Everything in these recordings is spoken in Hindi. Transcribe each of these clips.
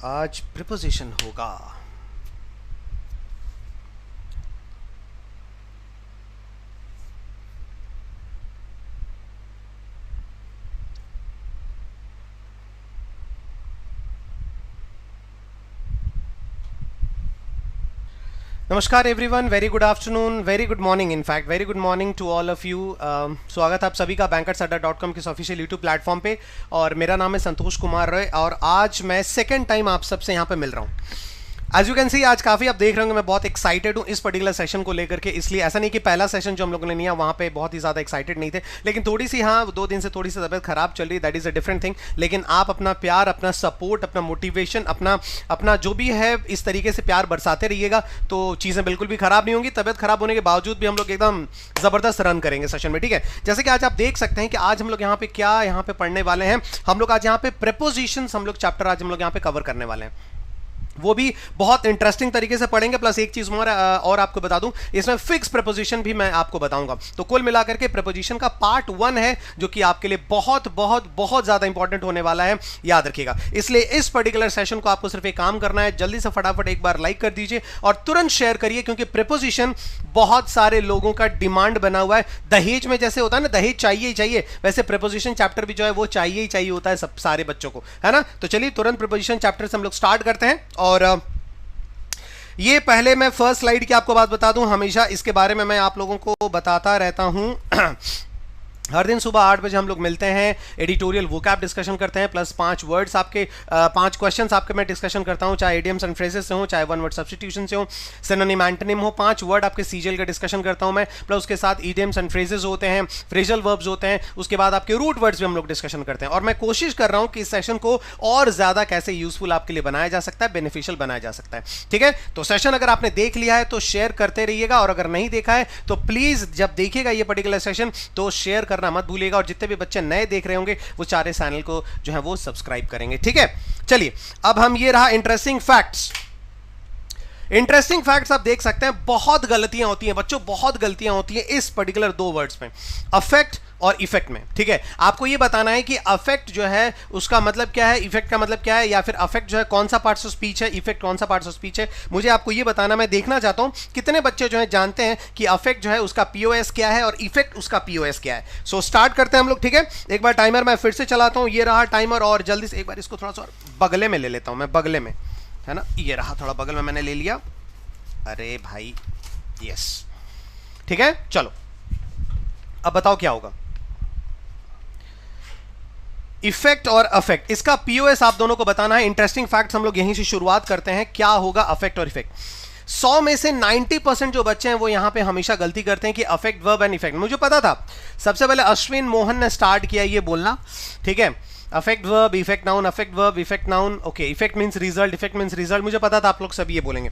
आज प्रिपोजिशन होगा। नमस्कार everyone, very good afternoon, very good morning, in fact very good morning to all of you. स्वागत है आप सभी का bankersAdda.com के ऑफिशियल यूट्यूब प्लेटफॉर्म पे। और मेरा नाम है संतोष कुमार रॉय और आज मैं सेकेंड टाइम आप सबसे यहाँ पे मिल रहा हूँ। एज यू कैन सी आज काफ़ी आप देख रहे होंगे मैं बहुत एक्साइटेड हूँ इस पर्टिकुलर सेशन को लेकर के। इसलिए ऐसा नहीं कि पहला सेशन जो हम लोगों ने लिया वहाँ पे बहुत ही ज़्यादा एक्साइटेड नहीं थे, लेकिन थोड़ी सी 2 दिन से थोड़ी सी तबियत खराब चल रही, that is a different thing. लेकिन आप अपना प्यार, अपना सपोर्ट, अपना मोटिवेशन, अपना जो भी है इस तरीके से प्यार बरसाते रहिएगा तो चीज़ें बिल्कुल भी खराब नहीं होंगी। तबियत खराब होने के बावजूद भी हम लोग एकदम ज़बरदस्त रन करेंगे सेशन में, ठीक है। जैसे कि आज आप देख सकते हैं कि आज हम लोग यहाँ पे यहाँ पे पढ़ने वाले हैं। हम लोग आज यहाँ पे प्रेपोजिशंस हम लोग चैप्टर आज हम लोग यहाँ पे कवर करने वाले हैं, वो भी बहुत इंटरेस्टिंग तरीके से पढ़ेंगे। प्लस एक चीज और आपको बता दूं, इसमें फिक्स प्रेपोजिशन भी मैं आपको बताऊंगा। तो कुल मिलाकर के प्रेपोजिशन का पार्ट 1 है जो कि आपके लिए बहुत बहुत बहुत ज्यादा इंपॉर्टेंट होने वाला है, याद रखिएगा। इसलिए इस पर्टिकुलर सेशन को आपको सिर्फ एक काम करना है, जल्दी से फटाफट एक बार लाइक कर दीजिए और तुरंत शेयर करिए, क्योंकि प्रेपोजिशन बहुत सारे लोगों का डिमांड बना हुआ है। दहेज में जैसे होता है ना, दहेज चाहिए ही चाहिए, वैसे प्रेपोजिशन चैप्टर भी जो है वो चाहिए ही चाहिए होता है सब सारे बच्चों को, है ना। तो चलिए तुरंत प्रेपोजिशन चैप्टर से हम लोग स्टार्ट करते हैं। और ये पहले मैं फर्स्ट स्लाइड की आपको बात बता दूं, हमेशा इसके बारे में मैं आप लोगों को बताता रहता हूं। हर दिन सुबह 8 बजे हम लोग मिलते हैं, एडिटोरियल वोकैब डिस्कशन करते हैं, प्लस 5 वर्ड्स आपके 5 क्वेश्चंस आपके मैं डिस्कशन करता हूं, चाहे इडियम्स एंड फ्रेजेस से हो, चाहे वन वर्ड सब्स्टिट्यूशन से हो, सिनोनिम एंटोनिम हो। 5 वर्ड आपके सीजीएल का डिस्कशन करता हूं मैं, प्लस उसके साथ इडियम्स एंड फ्रेजेस होते हैं, फ्रेजल वर्ब्स होते हैं, उसके बाद आपके रूट वर्ड्स भी हम लोग डिस्कशन करते हैं। और मैं कोशिश कर रहा हूं कि इस सेशन को और ज्यादा कैसे यूजफुल आपके लिए बनाया जा सकता है, बेनिफिशियल बनाया जा सकता है, ठीक है। तो सेशन अगर आपने देख लिया है तो शेयर करते रहिएगा, और अगर नहीं देखा है तो प्लीज जब देखिएगा ये पर्टिकुलर सेशन तो शेयर करना मत भूलिएगा। और जितने भी बच्चे नए देख रहे होंगे वो सारे चैनल को जो है वो सब्सक्राइब करेंगे, ठीक है। चलिए अब हम ये रहा इंटरेस्टिंग फैक्ट्स। इंटरेस्टिंग फैक्ट्स आप देख सकते हैं, बहुत गलतियां होती हैं बच्चों, बहुत गलतियां होती हैं इस पर्टिकुलर 2 वर्ड्स में, अफेक्ट और इफेक्ट में, ठीक है। आपको ये बताना है कि अफेक्ट जो है उसका मतलब क्या है, इफेक्ट का मतलब क्या है, या फिर अफेक्ट जो है कौन सा पार्ट ऑफ स्पीच है, इफेक्ट कौन सा पार्ट ऑफ स्पीच है, मुझे आपको ये बताना। मैं देखना चाहता हूं कितने बच्चे जो है जानते हैं कि अफेक्ट जो है उसका पीओएस क्या है और इफेक्ट उसका पीओएस क्या है। सो स्टार्ट करते हैं हम लोग, ठीक है। एक बार टाइमर मैं फिर से चलाता हूं, ये रहा टाइमर, और जल्दी से एक बार इसको थोड़ा सा बगले में ले लेता हूं मैं, बगले में, है ना, ये रहा थोड़ा बगल में मैंने ले लिया। अरे भाई यस, ठीक है। चलो अब बताओ क्या होगा, इफेक्ट और अफेक्ट, इसका पीओएस आप दोनों को बताना है। इंटरेस्टिंग फैक्ट्स हम लोग यहीं से शुरुआत करते हैं, क्या होगा अफेक्ट और इफेक्ट। 100 में से 90% जो बच्चे हैं वो यहां पे हमेशा गलती करते हैं कि अफेक्ट, वर्ब एंड इफेक्ट। मुझे पता था, सबसे पहले अश्विन मोहन ने स्टार्ट किया ये बोलना, ठीक है, affect verb effect noun, affect verb effect noun, okay, effect means result, effect means result. मुझे पता था आप लोग सभी ये बोलेंगे।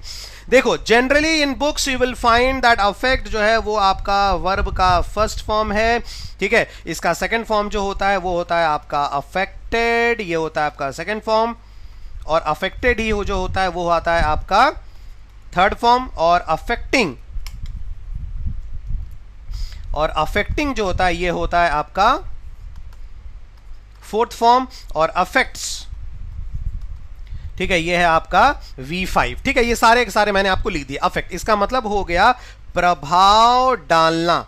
देखो generally in books you will find that affect जो है वो आपका वर्ब का फर्स्ट फॉर्म है, ठीक है। इसका सेकंड फॉर्म जो होता है वो होता है आपका अफेक्टेड, ये होता है आपका सेकंड फॉर्म, और अफेक्टेड ही जो होता है वो आता है आपका थर्ड फॉर्म, और अफेक्टिंग जो होता है ये होता है आपका फोर्थ फॉर्म, और अफेक्ट्स, ठीक है, ये है आपका V5, ठीक है। ये सारे के सारे मैंने आपको लिख दिए। अफेक्ट इसका मतलब हो गया प्रभाव डालना,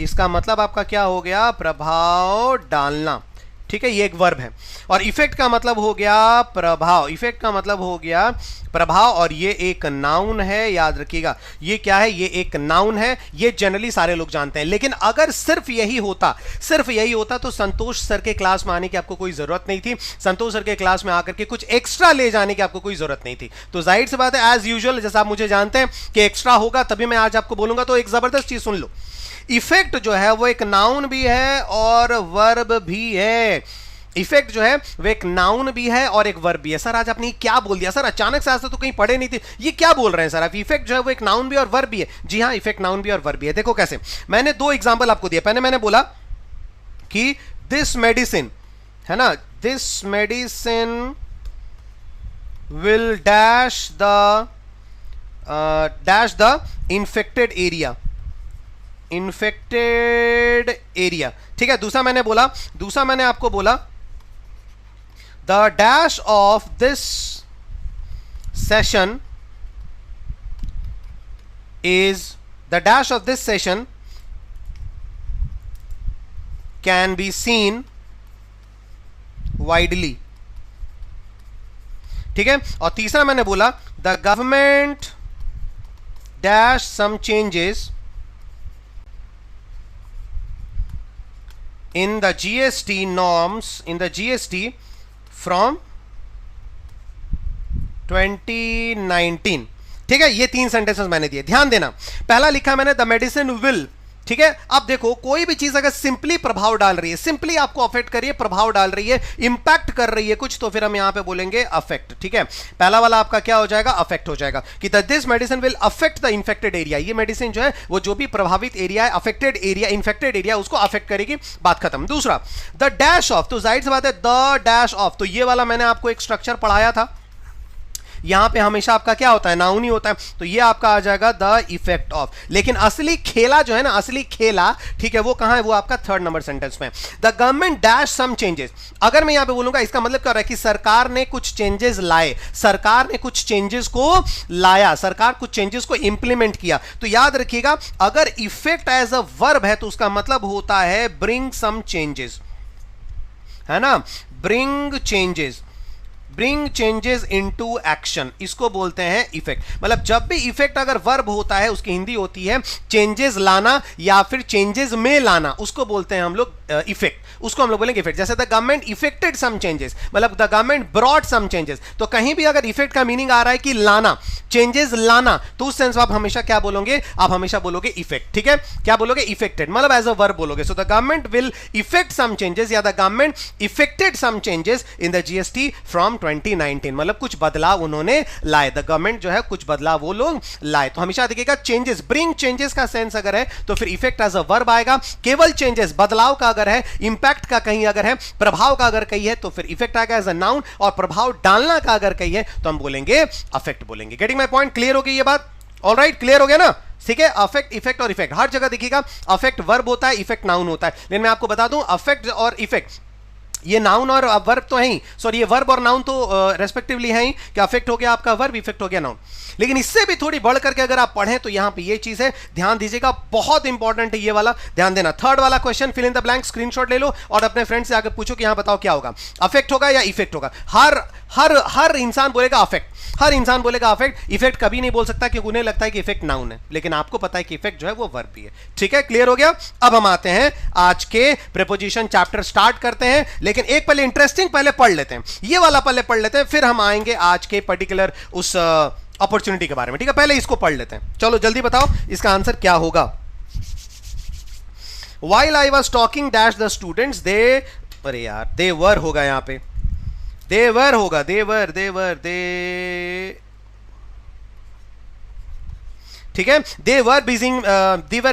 इसका मतलब आपका क्या हो गया, प्रभाव डालना, ठीक है, ये एक वर्ब है। और इफेक्ट का मतलब हो गया प्रभाव, इफेक्ट का मतलब हो गया प्रभाव, और ये एक नाउन है, याद रखिएगा। ये क्या है, ये एक नाउन है, ये जनरली सारे लोग जानते हैं। लेकिन अगर सिर्फ यही होता तो संतोष सर के क्लास में आने की आपको कोई जरूरत नहीं थी, संतोष सर के क्लास में आकर के कुछ एक्स्ट्रा ले जाने की आपको कोई जरूरत नहीं थी। तो जाहिर सी बात है, एज यूजुअल जैसा आप मुझे जानते हैं कि एक्स्ट्रा होगा तभी मैं आज आपको बोलूंगा। तो एक जबरदस्त चीज सुन लो, इफेक्ट जो है वो एक नाउन भी है और वर्ब भी है। इफेक्ट जो है वो एक नाउन भी है और एक वर्ब भी है। सर आज आपने क्या बोल दिया, सर अचानक से, ऐसा तो कहीं पढ़े नहीं थे, ये क्या बोल रहे हैं सर आप, इफेक्ट जो है वो एक नाउन भी और वर्ब भी है। जी हाँ, इफेक्ट नाउन भी और वर्ब भी है। देखो कैसे, मैंने 2 एग्जांपल आपको दिया। पहले मैंने बोला कि दिस मेडिसिन, है ना, this medicine will dash the infected area, ठीक है। दूसरा मैंने आपको बोला the dash of this session is the dash of this session can be seen widely. ठीक है, और तीसरा मैंने बोला the government dash some changes in the GST norms in the GST from 2019. ठीक है, ये 3 सेंटेंसेस मैंने दिए, ध्यान देना. पहला लिखा मैंने द मेडिसिन विल. ठीक है, अब देखो कोई भी चीज अगर सिंपली प्रभाव डाल रही है, सिंपली आपको अफेक्ट कर रही है, प्रभाव डाल रही है, इंपैक्ट कर रही है कुछ, तो फिर हम यहां पे बोलेंगे अफेक्ट. ठीक है, पहला वाला आपका क्या हो जाएगा, अफेक्ट हो जाएगा कि this medicine will affect the infected area. ये मेडिसिन जो है वो जो भी प्रभावित एरिया है, अफेक्टेड एरिया, इंफेक्टेड एरिया, उसको अफेक्ट करेगी, बात खत्म. दूसरा द डैश ऑफ, तो जाहिर सी बात है द डैश ऑफ, तो ये वाला मैंने आपको एक स्ट्रक्चर पढ़ाया था. यहां पे हमेशा आपका क्या होता है, नाउन ही होता है, तो ये आपका आ जाएगा द इफेक्ट ऑफ. लेकिन असली खेला जो है ना, असली खेला, ठीक है, वो कहां है, वो आपका 3rd नंबर सेंटेंस में. The government dash some changes. अगर मैं यहां पे बोलूंगा, इसका मतलब क्या हो रहा है कि सरकार ने कुछ चेंजेस लाए, सरकार ने कुछ चेंजेस को लाया, सरकार कुछ चेंजेस को इंप्लीमेंट किया. तो याद रखिएगा, अगर इफेक्ट एज अ वर्ब है तो उसका मतलब होता है ब्रिंग सम चेंजेस, है ना, bring changes, bring changes into action, इसको बोलते हैं इफेक्ट. मतलब जब भी इफेक्ट अगर वर्ब होता है, उसकी हिंदी होती है चेंजेस लाना या फिर चेंजेस में लाना, उसको बोलते हैं हम लोग इफेक्ट, उसको हम लोग बोलेंगे इफेक्ट. जैसे the government effected some changes, मतलब the government brought some changes. तो कहीं भी अगर इफेक्ट का मीनिंग आ रहा है कि लाना, चेंजेस लाना, तो उस सेंस में आप हमेशा क्या बोलोगे, आप हमेशा बोलोगे इफेक्ट. ठीक है, क्या बोलोगे, इफेक्टेड, मतलब एज अ वर्ब बोलोगे. So the government will effect some changes या the government effected some changes in the GST from 2019, मतलब कुछ बदलाव उन्होंने लाए. द गवर्नमेंट जो है कुछ बदलाव वो लोग लाए. तो हमेशा देखिएगा चेंजेस, ब्रिंग चेंजेस का सेंस अगर है तो फिर इफेक्ट एज अ वर्ब आएगा. केवल चेंजेस, बदलाव का अगर है, इंपैक्ट का कहीं अगर है, प्रभाव का अगर कहीं है, तो फिर इफेक्ट आएगा एज अ नाउन. और प्रभाव डालना का अगर कहीं है तो हम बोलेंगे अफेक्ट बोलेंगे. गेटिंग माय पॉइंट, क्लियर हो गई ये बात? ऑलराइट, क्लियर हो गया ना? ठीक है, अफेक्ट, इफेक्ट और इफेक्ट हर जगह देखिएगा, अफेक्ट वर्ब होता है, इफेक्ट नाउन होता है. लेकिन मैं आपको बता दूं, अफेक्ट और इफेक्ट ये नाउन और वर्ब तो है ही, सॉरी ये वर्ब और नाउन तो रेस्पेक्टिवली है ही, कि अफेक्ट हो गया आपका वर्ब, इफेक्ट हो गया नाउन. लेकिन इससे भी थोड़ी बढ़ करके अगर आप पढ़ें तो यहां पे ये चीज है, ध्यान दीजिएगा, बहुत इंपॉर्टेंट है ये वाला, ध्यान देना. 3rd वाला question, fill in the blank, screenshot ले लो और अपने फ्रेंड से आकर पूछो कि यहां बताओ क्या होगा, अफेक्ट होगा या इफेक्ट होगा. हर इंसान बोलेगा अफेक्ट, हर इंसान बोलेगा अफेक्ट. इफेक्ट कभी नहीं बोल सकता क्योंकि उन्हें लगता है कि इफेक्ट नाउन है, लेकिन आपको पता है कि इफेक्ट जो है वो वर्ब भी है. ठीक है, क्लियर हो गया? अब हम आते हैं आज के प्रीपोजिशन चैप्टर, स्टार्ट करते हैं. लेकिन एक पहले इंटरेस्टिंग पहले पढ़ लेते हैं, ये वाला पहले पढ़ लेते हैं, फिर हम आएंगे आज के पर्टिकुलर उस अपॉर्चुनिटी के बारे में. ठीक है, पहले इसको पढ़ लेते हैं. चलो जल्दी बताओ इसका आंसर क्या होगा. While I was talking dash the students, they, अरे यार, they were होगा यहां पे, they were होगा, they, ठीक है, they were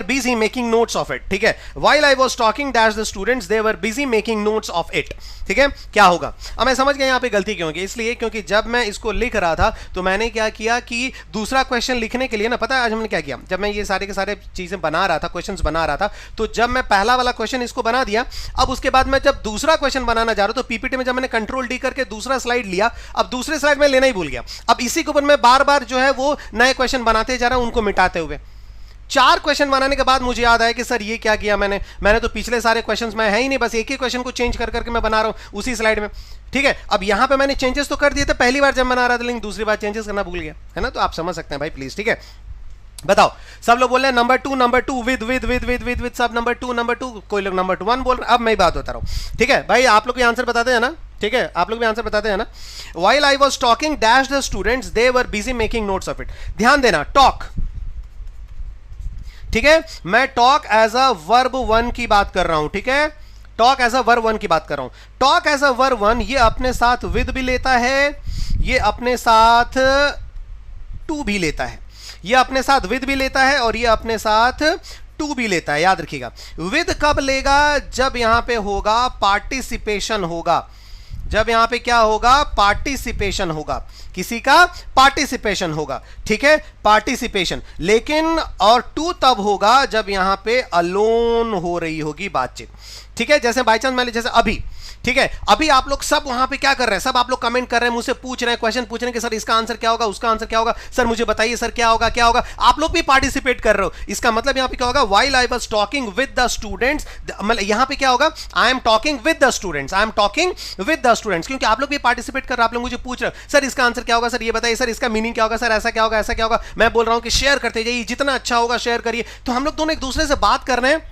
busy making notes of it. ठीक है, while I was talking dash the students, they were busy making notes of it. ठीक है, क्या होगा? अब मैं समझ गया यहाँ पे गलती क्यों होगी, इसलिए क्योंकि जब मैं इसको लिख रहा था तो मैंने क्या किया कि दूसरा क्वेश्चन लिखने के लिए ना, पता है आज हमने क्या किया, जब मैं ये सारे के सारे चीजें बना रहा था, क्वेश्चंस बना रहा था, तो जब मैं पहला वाला क्वेश्चन इसको बना दिया, अब उसके बाद मैं जब दूसरा क्वेश्चन बनाना जा रहा हूं तो पीपीटी में जब मैंने कंट्रोल डी करके दूसरा स्लाइड लिया, अब दूसरे स्लाइड में लेना ही भूल गया. अब इसी के ऊपर मैं बार बार जो है वो नए क्वेश्चन बनाते जा रहा हूं, उनको मिटाते हुए. 4 क्वेश्चन बनाने के बाद मुझे याद आया कि सर ये क्या किया मैंने तो पिछले सारे क्वेश्चंस में है ही नहीं, बस एक ही क्वेश्चन को चेंज कर करके मैं बना रहा हूं उसी स्लाइड में. ठीक है, अब यहां पे मैंने चेंजेस तो कर दिए थे पहली बार जब बना रहा था, लेकिन दूसरी बार चेंजेस करना भूल गया, है ना. तो आप समझ सकते हैं भाई, प्लीज. ठीक है, बताओ, सब लोग बोल रहे हैं नंबर 2 विद सब नंबर 2, कोई लोग नंबर 1 बोल रहे हैं. अब मैं बात बता रहा हूं. ठीक है भाई, आप लोग भी आंसर बताते हैं ना. ठीक है, आप लोग भी आंसर बताते हैं ना. While I was talking dash the students, they were busy making notes of it. ध्यान देना, टॉक, ठीक है, मैं टॉक एज अ वर्ब 1 की बात कर रहा हूं. ठीक है, टॉक एज अ वर्ब 1 की बात कर रहा हूं. टॉक एज अ वर्ब 1 ये अपने साथ विद भी लेता है, ये अपने साथ टू भी लेता है, ये अपने साथ विद भी लेता है और ये अपने साथ टू भी लेता है. याद रखिएगा, विद कब लेगा, जब यहां पे होगा पार्टिसिपेशन होगा, जब यहां पे क्या होगा, पार्टिसिपेशन होगा, किसी का पार्टिसिपेशन होगा. ठीक है, पार्टिसिपेशन. लेकिन और टू तब होगा जब यहां पे अलोन हो रही होगी बातचीत. ठीक है, जैसे बाई चांस मान लीजिए जैसे अभी, ठीक है, अभी आप लोग सब वहां पे क्या कर रहे हैं, सब आप लोग कमेंट कर रहे हैं, मुझसे पूछ रहे हैं, क्वेश्चन पूछ रहे हैं कि सर इसका आंसर क्या होगा, उसका आंसर क्या होगा, सर मुझे बताइए सर क्या होगा क्या होगा, आप लोग भी पार्टिसिपेट कर रहे हो। इसका मतलब यहां पे क्या होगा, while I was talking with the students, मतलब यहां पे क्या होगा, I am talking with the students, I am talking with the students, क्योंकि आप लोग भी पार्टिसिपेट कर रहे हो, आप लोग मुझे पूछ रहे हो सर इसका आंसर क्या होगा, सर ये बताइए, सर इसका मीनिंग क्या होगा, सर ऐसा क्या होगा, ऐसा क्या होगा। मैं बोल रहा हूं कि शेयर करते जाइए, जितना अच्छा होगा शेयर करिए। तो हम लोग दोनों एक दूसरे से बात कर रहे हैं,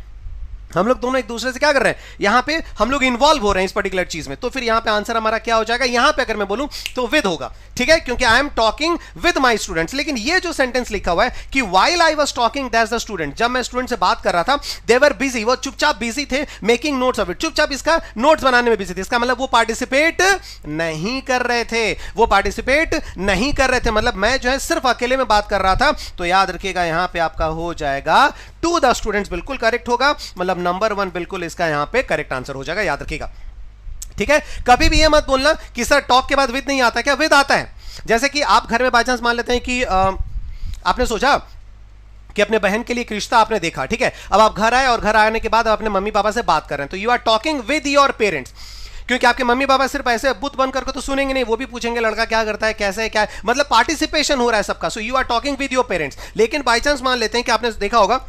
हम लोग दोनों एक दूसरे से क्या कर रहे हैं, यहां पे हम लोग इन्वॉल्व हो रहे हैं इस पर्टिकुलर चीज में। तो फिर यहां पे आंसर हमारा क्या हो जाएगा, यहां पे अगर मैं बोलूं तो विद होगा, ठीक है, क्योंकि I am talking with my students. लेकिन ये जो सेंटेंस लिखा हुआ है कि while I was talking that's the student, जब मैं स्टूडेंट से बात कर रहा था, दे वर बिजी, वो चुपचाप बिजी थे, मेकिंग नोट्स ऑफ इट, चुपचाप इसका नोट्स बनाने में बिजी थे। इसका मतलब वो पार्टिसिपेट नहीं कर रहे थे, वो पार्टिसिपेट नहीं कर रहे थे, मतलब मैं जो है सिर्फ अकेले में बात कर रहा था। तो याद रखिएगा यहां पे आपका हो जाएगा टू द स्टूडेंट्स, बिल्कुल करेक्ट होगा, मतलब नंबर 1 बिल्कुल इसका यहां पे करेक्ट आंसर हो जाएगा, याद रखिएगा, ठीक है। कभी भी ये मत बोलना कि सर टॉक के बाद विद नहीं आता, क्या विद आता है। जैसे कि आप घर में बाय चांस मान लेते हैं कि आपने सोचा कि अपने बहन के लिए एक रिश्ता आपने देखा, ठीक है, अब आप घर आए और घर आने के बाद आप अपने मम्मी पापा से बात कर रहे हैं, तो you are talking with your parents, क्योंकि आपके मम्मी पापा सिर्फ ऐसे बुत बंद करके तो सुनेंगे नहीं, वो भी पूछेंगे लड़का क्या करता है, कैसे है, क्या है, मतलब पार्टिसिपेशन हो रहा है सबका। So you are talking with your parents. लेकिन बाय चांस मान लेते हैं कि आपने देखा होगा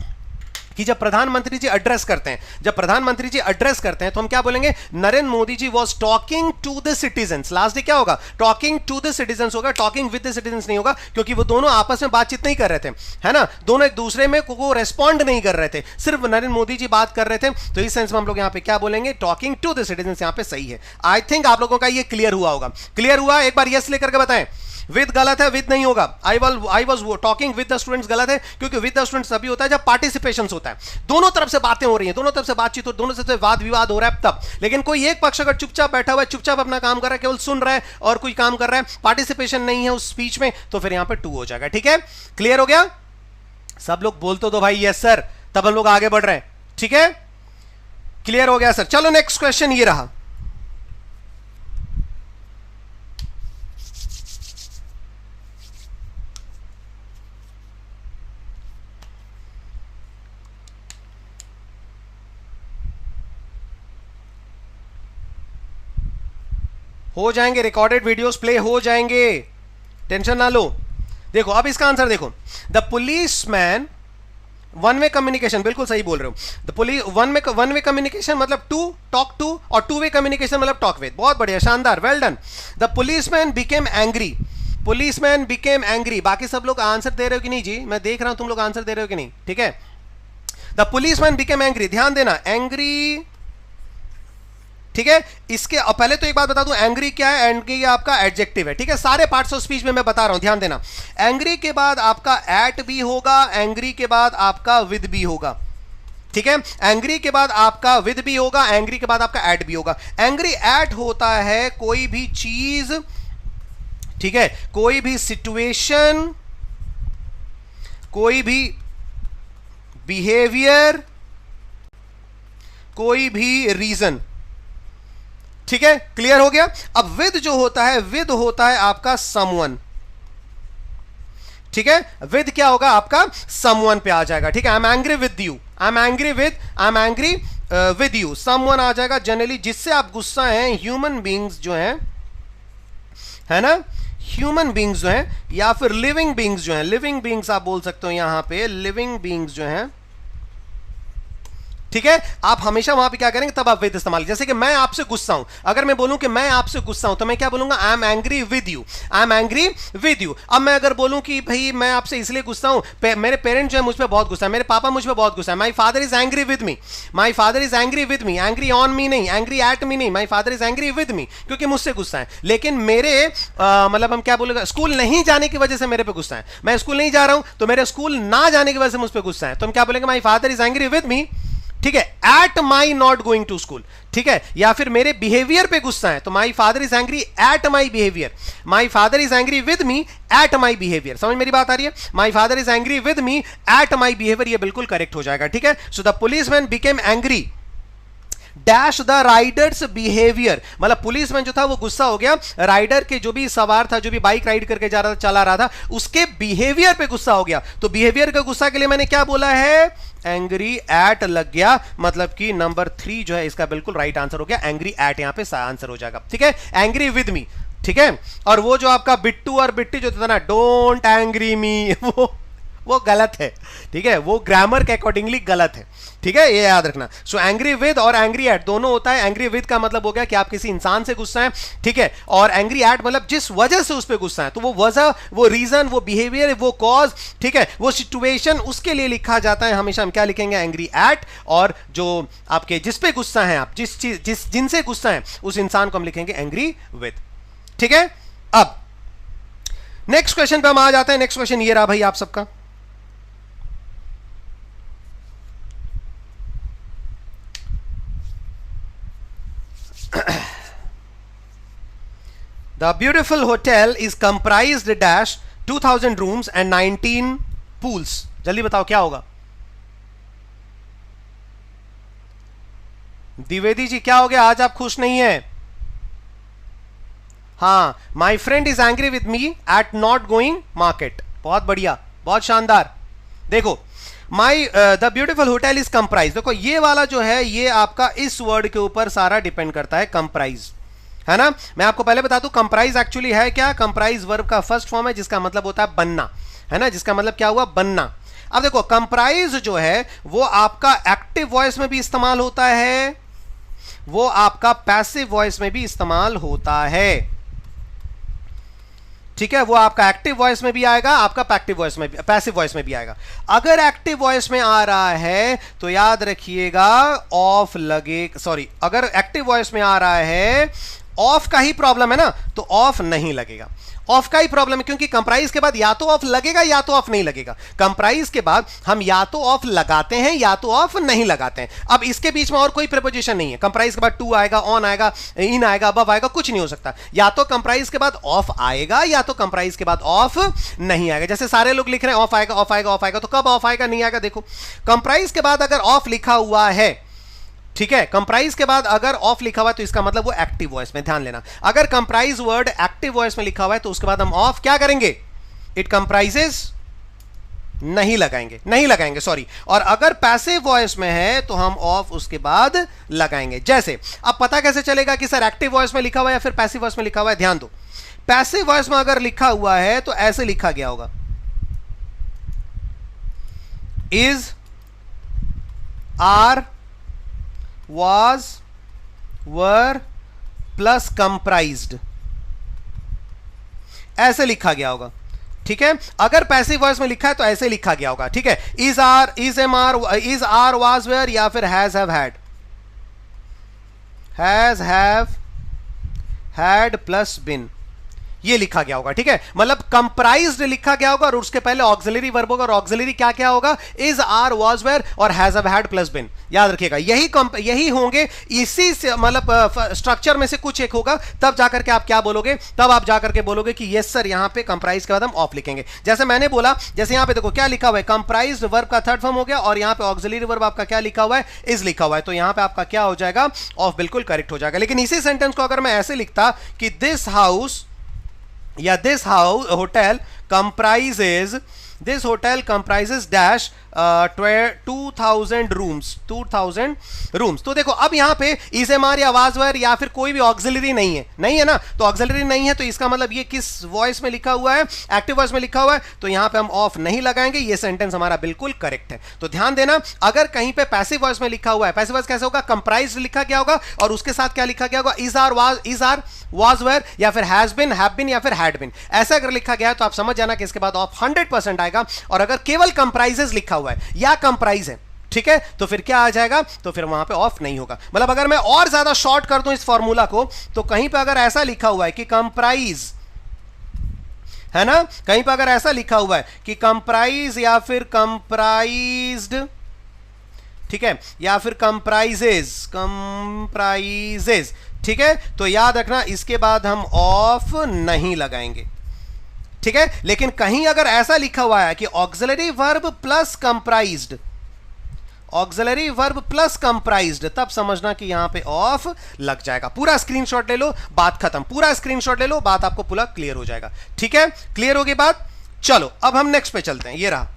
कि जब प्रधानमंत्री जी एड्रेस करते हैं, जब प्रधानमंत्री जी एड्रेस करते हैं तो हम क्या बोलेंगे, Narendra Modi ji was talking to the citizens. Last day क्या होगा, टॉकिंग टू द सिटीजंस होगा, टॉकिंग विद द सिटीजंस नहीं होगा, क्योंकि वो दोनों आपस में बातचीत नहीं कर रहे थे, है ना, दोनों एक दूसरे में को रेस्पॉन्ड नहीं कर रहे थे, सिर्फ नरेंद्र मोदी जी बात कर रहे थे। तो इस सेंस में हम लोग यहां पे क्या बोलेंगे, टॉकिंग टू द सिटीजंस, यहां पे सही है। आई थिंक आप लोगों का ये क्लियर हुआ होगा, क्लियर हुआ, एक बार यस लेकर के बताएं। विद गलत है, विद नहीं होगा। I was talking with the students गलत है, क्योंकि विद द स्टूडेंट्स तभी होता है जब पार्टिसिपेशन होता है, दोनों तरफ से बातें हो रही हैं, दोनों तरफ से बातचीत हो, दोनों तरफ से वाद विवाद हो रहा है तब। लेकिन कोई एक पक्ष अगर चुपचाप बैठा हुआ है, चुपचाप अपना काम कर रहा है, केवल सुन रहा है और कोई काम कर रहा है, पार्टिसिपेशन नहीं है उस स्पीच में, तो फिर यहां पर 2 हो जाएगा, ठीक है। क्लियर हो गया, सब लोग बोल तो दो भाई यस सर, तब हम लोग आगे बढ़ रहे हैं, ठीक है, क्लियर हो गया सर। चलो नेक्स्ट क्वेश्चन ये रहा, हो जाएंगे, रिकॉर्डेड वीडियोस प्ले हो जाएंगे, टेंशन ना लो। देखो अब इसका आंसर देखो, the policeman, one way communication, बिल्कुल सही बोल रहे हो, the police one way communication मतलब टू टॉक टू, और टू वे कम्युनिकेशन मतलब टॉक विद, बहुत बढ़िया, शानदार, well done. The policeman became angry, policeman became angry, बाकी सब लोग आंसर दे रहे हो कि नहीं जी, मैं देख रहा हूं तुम लोग आंसर दे रहे हो कि नहीं, ठीक है। द पुलिसमैन बिकेम एंग्री, ध्यान देना, एंग्री, ठीक है। इसके पहले तो एक बात बता दूं, एंग्री क्या है, एंग्री आपका एडजेक्टिव है, ठीक है, सारे पार्ट्स ऑफ स्पीच में मैं बता रहा हूं, ध्यान देना। एंग्री के बाद आपका एट भी होगा, एंग्री के बाद आपका विद भी होगा, ठीक है, एंग्री के बाद आपका विद भी होगा, एंग्री के बाद आपका एट भी होगा। एंग्री एट होता है कोई भी चीज, ठीक है, कोई भी सिचुएशन, कोई भी बिहेवियर, कोई भी रीजन, ठीक है, क्लियर हो गया। अब विद जो होता है, विद होता है आपका समवन, ठीक है, विद क्या होगा आपका समवन पे आ जाएगा, ठीक है। I am angry with you, I am angry with you, someone आ जाएगा जनरली जिससे आप गुस्सा हैं, ह्यूमन बींग्स जो हैं, है ना, ह्यूमन बींग्स जो हैं, या फिर लिविंग बींग्स जो हैं, लिविंग बींग्स आप बोल सकते हो यहां पे, लिविंग बींग्स जो हैं, ठीक है। आप हमेशा वहां पे क्या करेंगे, तब आप विद इस्तेमाल, जैसे कि मैं आपसे गुस्सा हूं, अगर मैं बोलूं कि मैं आपसे गुस्सा हूं तो मैं क्या बोलूंगा, आई am angry with you, I am angry with you. अब मैं अगर बोलूं कि भाई मैं आपसे इसलिए गुस्सा हूं, मेरे पेरेंट जो है मुझ पे बहुत गुस्सा है, मेरे पापा मुझ पे बहुत गुस्सा है, माई father is angry with me, my father is angry with me, angry on me नहीं, एंग्री एट मी नहीं, माई फादर इज एंग्री विद मी, क्योंकि मुझसे गुस्सा है। लेकिन मेरे मतलब हम क्या बोलेगा, स्कूल नहीं जाने की वजह से मेरे पे गुस्सा है, मैं स्कूल नहीं जा रहा हूं तो मेरे स्कूल ना जाने की वजह से मुझ पे गुस्सा है, तो हम क्या बोलेंगे, my father is angry with me, ठीक है, at my not going to school, ठीक है। या फिर मेरे बिहेवियर पे गुस्सा है तो माई father is angry at my behaviour, my father is angry with me at my behaviour, समझ मेरी बात आ रही है, माई father is angry with me at my behaviour, ये बिल्कुल करेक्ट हो जाएगा, ठीक है। So the policeman became angry, dash the Riders behaviour, मतलब पुलिसमैन जो था वो गुस्सा हो गया, राइडर के जो भी सवार था, जो भी बाइक राइड करके जा रहा था, चला रहा था, उसके बिहेवियर पे गुस्सा हो गया। तो बिहेवियर का गुस्सा के लिए मैंने क्या बोला है, एंग्री एट लग गया, मतलब कि नंबर 3 जो है इसका बिल्कुल राइट आंसर हो गया। एंग्री एट यहां पे आंसर हो जाएगा, ठीक है। एंग्री विद मी, ठीक है। और वो जो आपका बिट्टू और बिट्टी जो था ना, डोंट एंग्री मी, वो गलत है, ठीक है, वो ग्रामर के अकॉर्डिंगली गलत है, ठीक है, ये याद रखना। सो एंग्री विद और एंग्री एट दोनों होता है। एंग्री विद का मतलब हो गया कि आप किसी इंसान से गुस्सा है, ठीक है, और एंग्री एट मतलब जिस वजह से उस पर गुस्सा है, तो वो वजह, वो रीजन, वो बिहेवियर, वो कॉज, ठीक है, वो सिचुएशन, उसके लिए लिखा जाता है। हमेशा हम क्या लिखेंगे, एंग्री एट, और जो आपके जिस पे गुस्सा है, आप जिस चीज जिनसे गुस्सा है उस इंसान को हम लिखेंगे एंग्री विद, ठीक है। अब नेक्स्ट क्वेश्चन पे हम आ जाते हैं। नेक्स्ट क्वेश्चन ये रहा भाई आप सबका, The beautiful hotel is comprised dash 2000 rooms and 19 pools. जल्दी बताओ क्या होगा। द्विवेदी जी क्या हो गया, आज आप खुश नहीं है। हाँ, my friend is angry with me at not going market. बहुत बढ़िया, बहुत शानदार। देखो my the beautiful hotel is comprise, देखो ये वाला जो है ये आपका इस वर्ड के ऊपर सारा डिपेंड करता है, कंप्राइज, है ना। मैं आपको पहले बता दूं कंप्राइज एक्चुअली है क्या, कंप्राइज वर्ब का फर्स्ट फॉर्म है जिसका मतलब होता है बनना, है ना, जिसका मतलब क्या हुआ, बनना। अब देखो कंप्राइज जो है वो आपका एक्टिव वॉइस में भी इस्तेमाल होता है, वो आपका पैसिव वॉइस में भी इस्तेमाल होता है, ठीक है। वो आपका एक्टिव वॉइस में भी आएगा, आपका पैसिव वॉइस में भी आएगा। अगर एक्टिव वॉइस में आ रहा है तो याद रखिएगा ऑफ लगे, सॉरी, अगर एक्टिव वॉइस में आ रहा है, ऑफ का ही प्रॉब्लम है ना, तो ऑफ नहीं लगेगा। ऑफ का ही प्रॉब्लम है क्योंकि कंप्राइज के बाद या तो ऑफ लगेगा या तो ऑफ नहीं लगेगा। कंप्राइज के बाद हम या तो ऑफ लगाते हैं या तो ऑफ नहीं लगाते हैं। अब इसके बीच में और कोई प्रीपोजिशन नहीं है। कंप्राइज के बाद टू आएगा, ऑन आएगा, इन आएगा, अबव आएगा, कुछ नहीं हो सकता। या तो कंप्राइज के बाद ऑफ आएगा या तो कंप्राइज के बाद ऑफ नहीं आएगा। जैसे सारे लोग लिख रहे हैं ऑफ आएगा, ऑफ आएगा, ऑफ आएगा, तो कब ऑफ आएगा, नहीं आएगा। देखो कंप्राइज के बाद अगर ऑफ लिखा हुआ है, ठीक है, कंप्राइज के बाद अगर ऑफ लिखा हुआ है तो इसका मतलब वो एक्टिव वॉइस में, ध्यान लेना। अगर कंप्राइज वर्ड एक्टिव वॉइस में लिखा हुआ है तो उसके बाद हम ऑफ क्या करेंगे, इट कंप्राइजेस नहीं लगाएंगे, सॉरी। और अगर पैसिव वॉइस में है तो हम ऑफ उसके बाद लगाएंगे। जैसे अब पता कैसे चलेगा कि सर एक्टिव वॉइस में लिखा हुआ है या फिर पैसिव वॉइस में लिखा हुआ है, ध्यान दो। पैसिव वॉइस में अगर लिखा हुआ है तो ऐसे लिखा गया होगा, is, are, was, were plus comprised, ऐसे लिखा गया होगा, ठीक है। अगर पैसिव वॉइस में लिखा है तो ऐसे लिखा गया होगा, ठीक है। Is are, is am are, is are, was, were, या फिर has, have, had, has, have, had plus been, ये लिखा गया होगा, ठीक है। मतलब कंप्राइज्ड लिखा गया होगा और उसके पहले ऑक्सिलरी वर्ब होगा, और ऑक्सिलरी क्या क्या होगा, इज, आर, वाज, वेयर और हैज, हैव, हैड प्लस बिन। याद रखिएगा यही होंगे, इसी से मतलब स्ट्रक्चर में से कुछ एक होगा, तब जाकर के आप क्या बोलोगे, तब आप जाकर के बोलोगे कि यस सर यहां पे कंप्राइज के बाद हम ऑफ लिखेंगे। जैसे मैंने बोला, जैसे यहां पे देखो क्या लिखा हुआ है, कंप्राइज्ड वर्ब का थर्ड फॉर्म हो गया और यहां पे ऑक्सिलरी वर्ब आपका क्या लिखा हुआ है, इज लिखा हुआ है, तो यहां पे आपका क्या हो जाएगा, ऑफ बिल्कुल करेक्ट हो जाएगा। लेकिन इसी सेंटेंस को अगर मैं ऐसे लिखता कि दिस हाउस या this hotel comprises, this hotel comprises dash 2000 rooms, 2000 rooms, तो देखो अब यहां पे इज, एम, आर या वाज, वेयर या फिर कोई भी ऑक्सिलरी नहीं है ना, तो ऑक्सिलरी नहीं है तो इसका मतलब ये किस वॉइस में लिखा हुआ है, एक्टिव वॉइस में लिखा हुआ है, तो यहां पे हम ऑफ नहीं लगाएंगे। ये सेंटेंस हमारा बिल्कुल करेक्ट है। तो ध्यान देना, अगर कहीं पे पैसिव वॉइस में लिखा हुआ है, पैसिव वॉइस कैसे होगा, कंप्राइज्ड लिखा गया होगा और उसके साथ क्या लिखा गया होगा, इज, आर, वाज, वेयर या फिर हैज बिन, हैव बिन या फिर हैड बिन, ऐसा अगर लिखा गया है तो आप समझ जाना कि इसके बाद ऑफ 100% आएगा। और अगर केवल कंप्राइजेस लिखा हुआ है या कंप्राइज है, ठीक है, तो फिर क्या आ जाएगा, तो फिर वहां पे ऑफ नहीं होगा। मतलब अगर मैं और ज्यादा शॉर्ट कर दूं इस फॉर्मूला को, तो कहीं पे अगर ऐसा लिखा हुआ है कि कंप्राइज, है ना, कहीं पे अगर ऐसा लिखा हुआ है कि कंप्राइज या फिर कंप्राइज्ड, ठीक है, या फिर कंप्राइजेस, ठीक है, तो याद रखना इसके बाद हम ऑफ नहीं लगाएंगे, ठीक है। लेकिन कहीं अगर ऐसा लिखा हुआ है कि auxiliary verb plus comprised, auxiliary verb plus comprised, तब समझना कि यहां पे ऑफ लग जाएगा। पूरा स्क्रीनशॉट ले लो, बात खत्म। पूरा स्क्रीनशॉट ले लो, बात आपको पूरा क्लियर हो जाएगा। ठीक है, क्लियर होगी बात। चलो अब हम नेक्स्ट पे चलते हैं। ये रहा,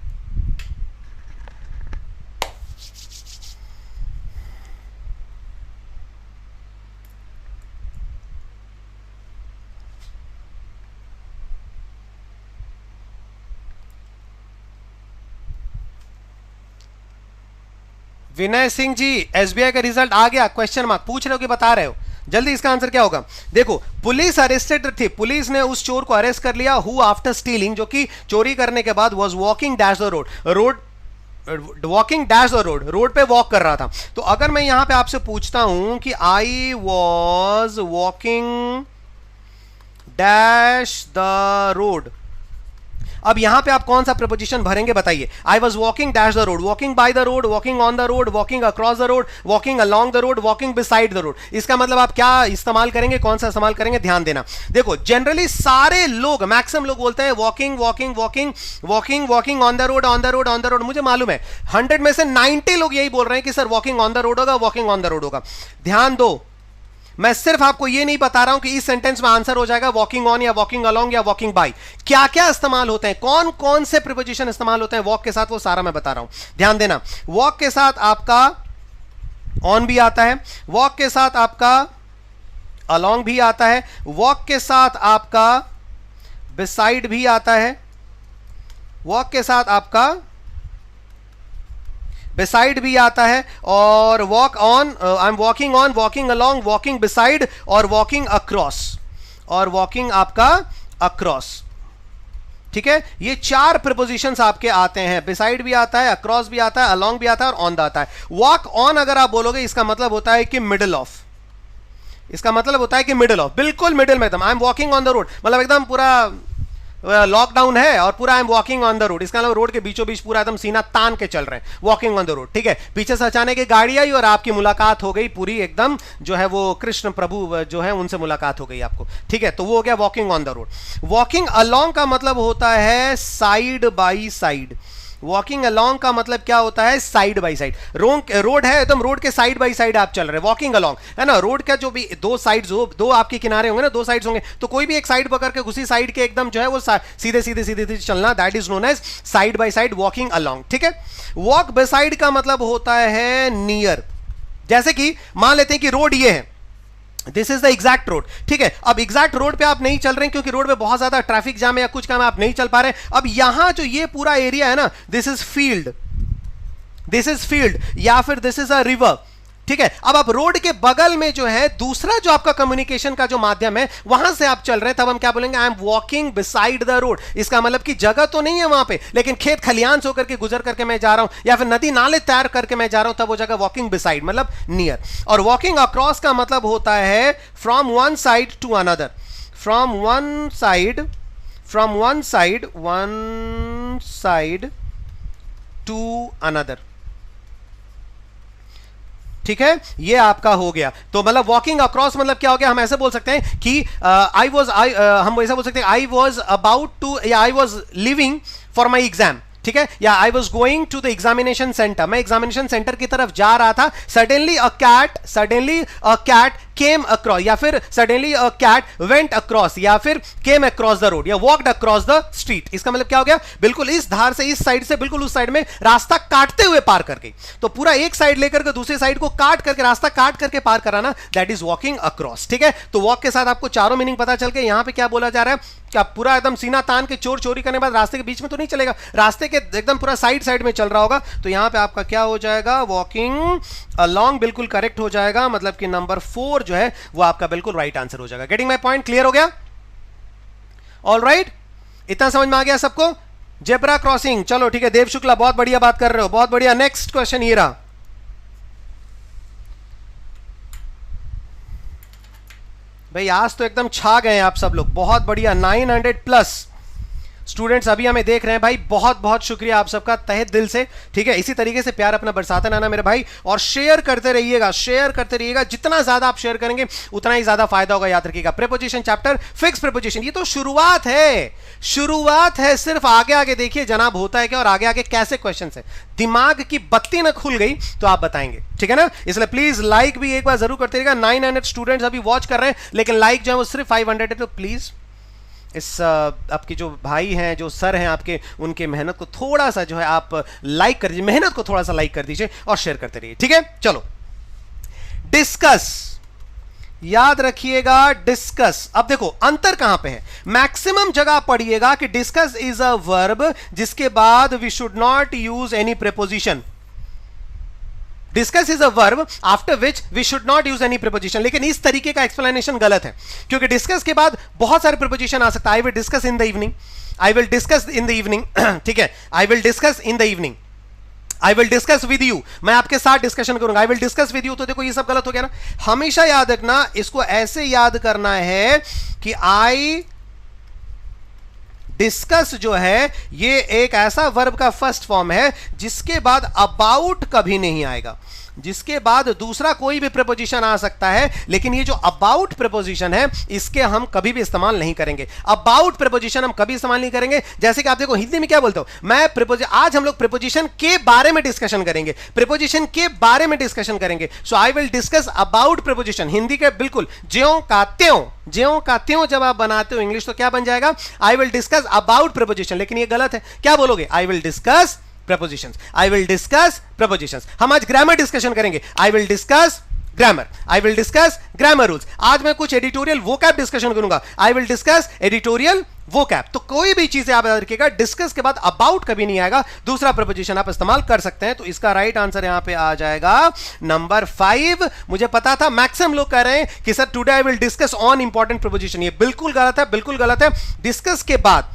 विनय सिंह जी, एसबीआई का रिजल्ट आ गया? क्वेश्चन मार्क पूछ रहे हो कि बता रहे हो? जल्दी इसका आंसर क्या होगा? देखो, पुलिस अरेस्टेड थी, पुलिस ने उस चोर को अरेस्ट कर लिया हु आफ्टर स्टीलिंग, जो कि चोरी करने के बाद was walking dash the road walking dash the road पे वॉक कर रहा था। तो अगर मैं यहां पे आपसे पूछता हूं कि I was walking dash the road, अब यहां पे आप कौन सा प्रीपोजिशन भरेंगे बताइए? I was walking dash the road, walking by the road, walking on the road, walking across the road, walking along the road, walking beside the road. इसका मतलब आप क्या इस्तेमाल करेंगे, कौन सा इस्तेमाल करेंगे? ध्यान देना। देखो, जनरली सारे लोग, मैक्सिमम लोग बोलते हैं walking walking walking walking walking on the road on the road on the road. मुझे मालूम है 100 में से 90 लोग यही बोल रहे हैं कि sir walking on the road होगा, वॉकिंग ऑन द रोड होगा। ध्यान दो, मैं सिर्फ आपको यह नहीं बता रहा हूं कि इस सेंटेंस में आंसर हो जाएगा वॉकिंग ऑन या वॉकिंग अलोंग या वॉकिंग बाय। क्या क्या इस्तेमाल होते हैं, कौन कौन से प्रीपोजिशन इस्तेमाल होते हैं वॉक के साथ, वो सारा मैं बता रहा हूं। ध्यान देना, वॉक के साथ आपका ऑन भी आता है, वॉक के साथ आपका अलोंग भी आता है, वॉक के साथ आपका बिसाइड भी आता है, वॉक के साथ आपका बिसाइड भी आता है, और walk on, I am walking on, walking along, walking beside, और वॉकिंग अक्रॉस, और वॉकिंग आपका अक्रॉस। ठीक है, ये 4 प्रीपोजिशंस आपके आते हैं। बिसाइड भी आता है, अक्रॉस भी आता है, अलोंग भी आता है, और ऑन आता है। वॉक ऑन अगर आप बोलोगे, इसका मतलब होता है कि मिडिल ऑफ, इसका मतलब होता है कि मिडिल ऑफ, बिल्कुल मिडिल में एकदम। I am walking on the road, मतलब एकदम पूरा लॉकडाउन है और पूरा I am walking on the road, इसका मतलब रोड के बीचों बीच पूरा एकदम सीना तान के चल रहे हैं, वॉकिंग ऑन द रोड। ठीक है, पीछे से अचानक एक गाड़ी आई और आपकी मुलाकात हो गई, पूरी एकदम जो है वो कृष्ण प्रभु जो है उनसे मुलाकात हो गई आपको। ठीक है, तो वो हो गया walking on the road. Walking along का मतलब होता है side by side. Walking along का मतलब क्या होता है? Side by side. रोड है एकदम, रोड के साइड बाई साइड आप चल रहे हैं, वॉकिंग अलोंग है ना। रोड का जो भी दो साइड्स हो, दो आपके किनारे होंगे ना, दो साइड्स होंगे, तो कोई भी एक साइड पकड़ के उसी साइड के एकदम जो है वो सीधे सीधे सीधे सीधे चलना, that is known as side by side, walking along. ठीक है, वॉक बिसाइड का मतलब होता है नियर। जैसे कि मान लेते हैं कि रोड ये है, this is the exact road. ठीक है, अब एग्जैक्ट रोड पे आप नहीं चल रहे हैं क्योंकि रोड पे बहुत ज्यादा ट्रैफिक जाम है या कुछ काम है, आप नहीं चल पा रहे हैं। अब यहां जो ये पूरा एरिया है ना, this is field, this is field, या फिर दिस इज अ रिवर। ठीक है, अब आप रोड के बगल में जो है दूसरा जो आपका कम्युनिकेशन का जो माध्यम है, वहां से आप चल रहे हैं, तब हम क्या बोलेंगे? I am walking beside the road. इसका मतलब कि जगह तो नहीं है वहां पे, लेकिन खेत खलियान से होकर के गुजर करके मैं जा रहा हूं, या फिर नदी नाले तैर करके मैं जा रहा हूं, तब वो जगह वॉकिंग बिसाइड मतलब नियर। और वॉकिंग अक्रॉस का मतलब होता है from one side to another, from one side to another. ठीक है, ये आपका हो गया। तो मतलब वॉकिंग अक्रॉस मतलब क्या हो गया? हम ऐसे बोल सकते हैं कि हम ऐसा बोल सकते हैं आई वॉज अबाउट टू, या I was living for my exam. ठीक है, या I was going to the examination centre, मैं एग्जामिनेशन सेंटर की तरफ जा रहा था। Suddenly a cat came across, या फिर suddenly a cat went across, या फिर केम अक्रॉस द रोड, या वॉकड अक्रॉस द स्ट्रीट। इसका मतलब क्या हो गया? बिल्कुल इस धार से इस साइड से बिल्कुल उस साइड में रास्ता काटते हुए पार करके। तो पूरा एक साइड लेकर के दूसरी साइड को काट करके, रास्ता काट करके पार कराना, दैट इज वॉकिंग अक्रॉस। ठीक है, तो वॉक के साथ आपको चारों मीनिंग पता चल के यहां पे क्या बोला जा रहा है कि आप पूरा एकदम सीना तान के चोर चोरी करने के बाद रास्ते के बीच में तो नहीं चलेगा, रास्ते के एकदम पूरा साइड में चल रहा होगा। तो यहां पे आपका क्या हो जाएगा? वॉकिंग अलोंग बिल्कुल करेक्ट हो जाएगा, मतलब कि नंबर 4 जो है वो आपका बिल्कुल राइट आंसर हो जाएगा। Getting my point? क्लियर हो गया? ऑल राइट, इतना समझ में आ गया सबको? जेब्रा क्रॉसिंग, चलो ठीक है। देव शुक्ला, बहुत बढ़िया बात कर रहे हो, बहुत बढ़िया। नेक्स्ट क्वेश्चन ये रहा। भाई आज तो एकदम छा गए आप सब लोग, बहुत बढ़िया, 900 प्लस। स्टूडेंट्स अभी हमें देख रहे हैं भाई, बहुत बहुत शुक्रिया आप सबका तहे दिल से, ठीक है। इसी तरीके से प्यार अपना बरसाते रहना मेरे भाई, और शेयर करते रहिएगा, शेयर करते रहिएगा। जितना ज्यादा आप शेयर करेंगे उतना ही ज्यादा फायदा होगा, याद रखिएगा। प्रीपोजिशन चैप्टर, फिक्स प्रीपोजिशन, ये तो शुरुआत है, शुरुआत है। सिर्फ आगे आगे देखिए जनाब होता है क्या और आगे आगे कैसे क्वेश्चन है। दिमाग की बत्ती ना खुल गई तो आप बताएंगे, ठीक है ना। इसलिए प्लीज लाइक भी एक बार जरूर करते रहिएगा। 900 स्टूडेंट्स अभी वॉच कर रहे हैं, लेकिन लाइक जो है वो सिर्फ 500 है, तो प्लीज इस आपके जो भाई हैं, जो सर हैं आपके, उनके मेहनत को थोड़ा सा जो है आप लाइक कर दीजिए, मेहनत को थोड़ा सा लाइक कर दीजिए और शेयर करते रहिए, ठीक है। चलो डिस्कस, याद रखिएगा डिस्कस। अब देखो अंतर कहां पे है, मैक्सिमम जगह पढ़िएगा कि डिस्कस इज अ वर्ब जिसके बाद we should not use any preposition. Discuss is a verb after which we should not use any preposition. लेकिन इस तरीके का एक्सप्लेनेशन गलत है, क्योंकि डिस्कस के बाद बहुत सारे प्रीपोजिशन आ सकता है। आई will discuss in the evening, I will discuss in the evening, ठीक है। आई will discuss in the evening, I will discuss with you, मैं आपके साथ डिस्कशन करूंगा। आई विल डिस्कस विद यू, तो देखो ये सब गलत हो गया ना। हमेशा याद रखना, इसको ऐसे याद करना है कि आई डिस्कस जो है ये एक ऐसा वर्ब का फर्स्ट फॉर्म है जिसके बाद अबाउट कभी नहीं आएगा, जिसके बाद दूसरा कोई भी प्रीपोजिशन आ सकता है, लेकिन ये जो अबाउट प्रीपोजिशन है इसके हम कभी भी इस्तेमाल नहीं करेंगे। अबाउट प्रीपोजिशन हम कभी इस्तेमाल नहीं करेंगे। जैसे कि आप देखो हिंदी में क्या बोलते हो, मैं प्रीपोजिशन, आज हम लोग प्रीपोजिशन के बारे में डिस्कशन करेंगे, प्रीपोजिशन के बारे में डिस्कशन करेंगे। So I will discuss about preposition. Hindi के बिल्कुल ज्यों का त्यों, ज्यों का त्यों जब आप बनाते हो इंग्लिश तो क्या बन जाएगा, आई विल डिस्कस अबाउट प्रीपोजिशन। लेकिन ये गलत है, क्या बोलोगे, आई will discuss prepositions, I will discuss prepositions। हम आज ग्रामर डिस्कशन करेंगे, I will discuss grammar, I will discuss grammar rules। आज मैं कुछ एडिटोरियल वोकैब डिस्कशन करूंगा, I will discuss editorial vocab. तो कोई भी चीजें आप याद रखिएगा, डिस्कस के बाद अबाउट कभी नहीं आएगा, दूसरा प्रीपोजिशन आप इस्तेमाल कर सकते हैं। तो इसका राइट आंसर यहां पे आ जाएगा नंबर 5। मुझे पता था मैक्सिमम लोग कह रहे हैं कि sir today I will discuss on important preposition, ये बिल्कुल गलत है, बिल्कुल गलत है। डिस्कस के बाद,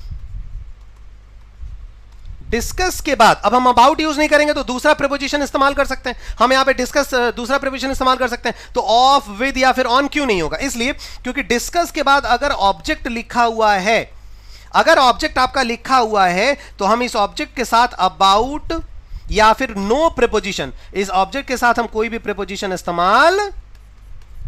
डिस्कस के बाद अब हम अबाउट यूज नहीं करेंगे तो दूसरा प्रीपोजिशन इस्तेमाल कर सकते हैं। हम यहां पे डिस्कस दूसरा प्रीपोजिशन इस्तेमाल कर सकते हैं, तो ऑफ, विद या फिर ऑन क्यों नहीं होगा, इसलिए क्योंकि डिस्कस के बाद अगर ऑब्जेक्ट लिखा हुआ है, अगर ऑब्जेक्ट आपका लिखा हुआ है तो हम इस ऑब्जेक्ट के साथ अबाउट या फिर नो प्रीपोजिशन, इस ऑब्जेक्ट के साथ हम कोई भी प्रीपोजिशन इस्तेमाल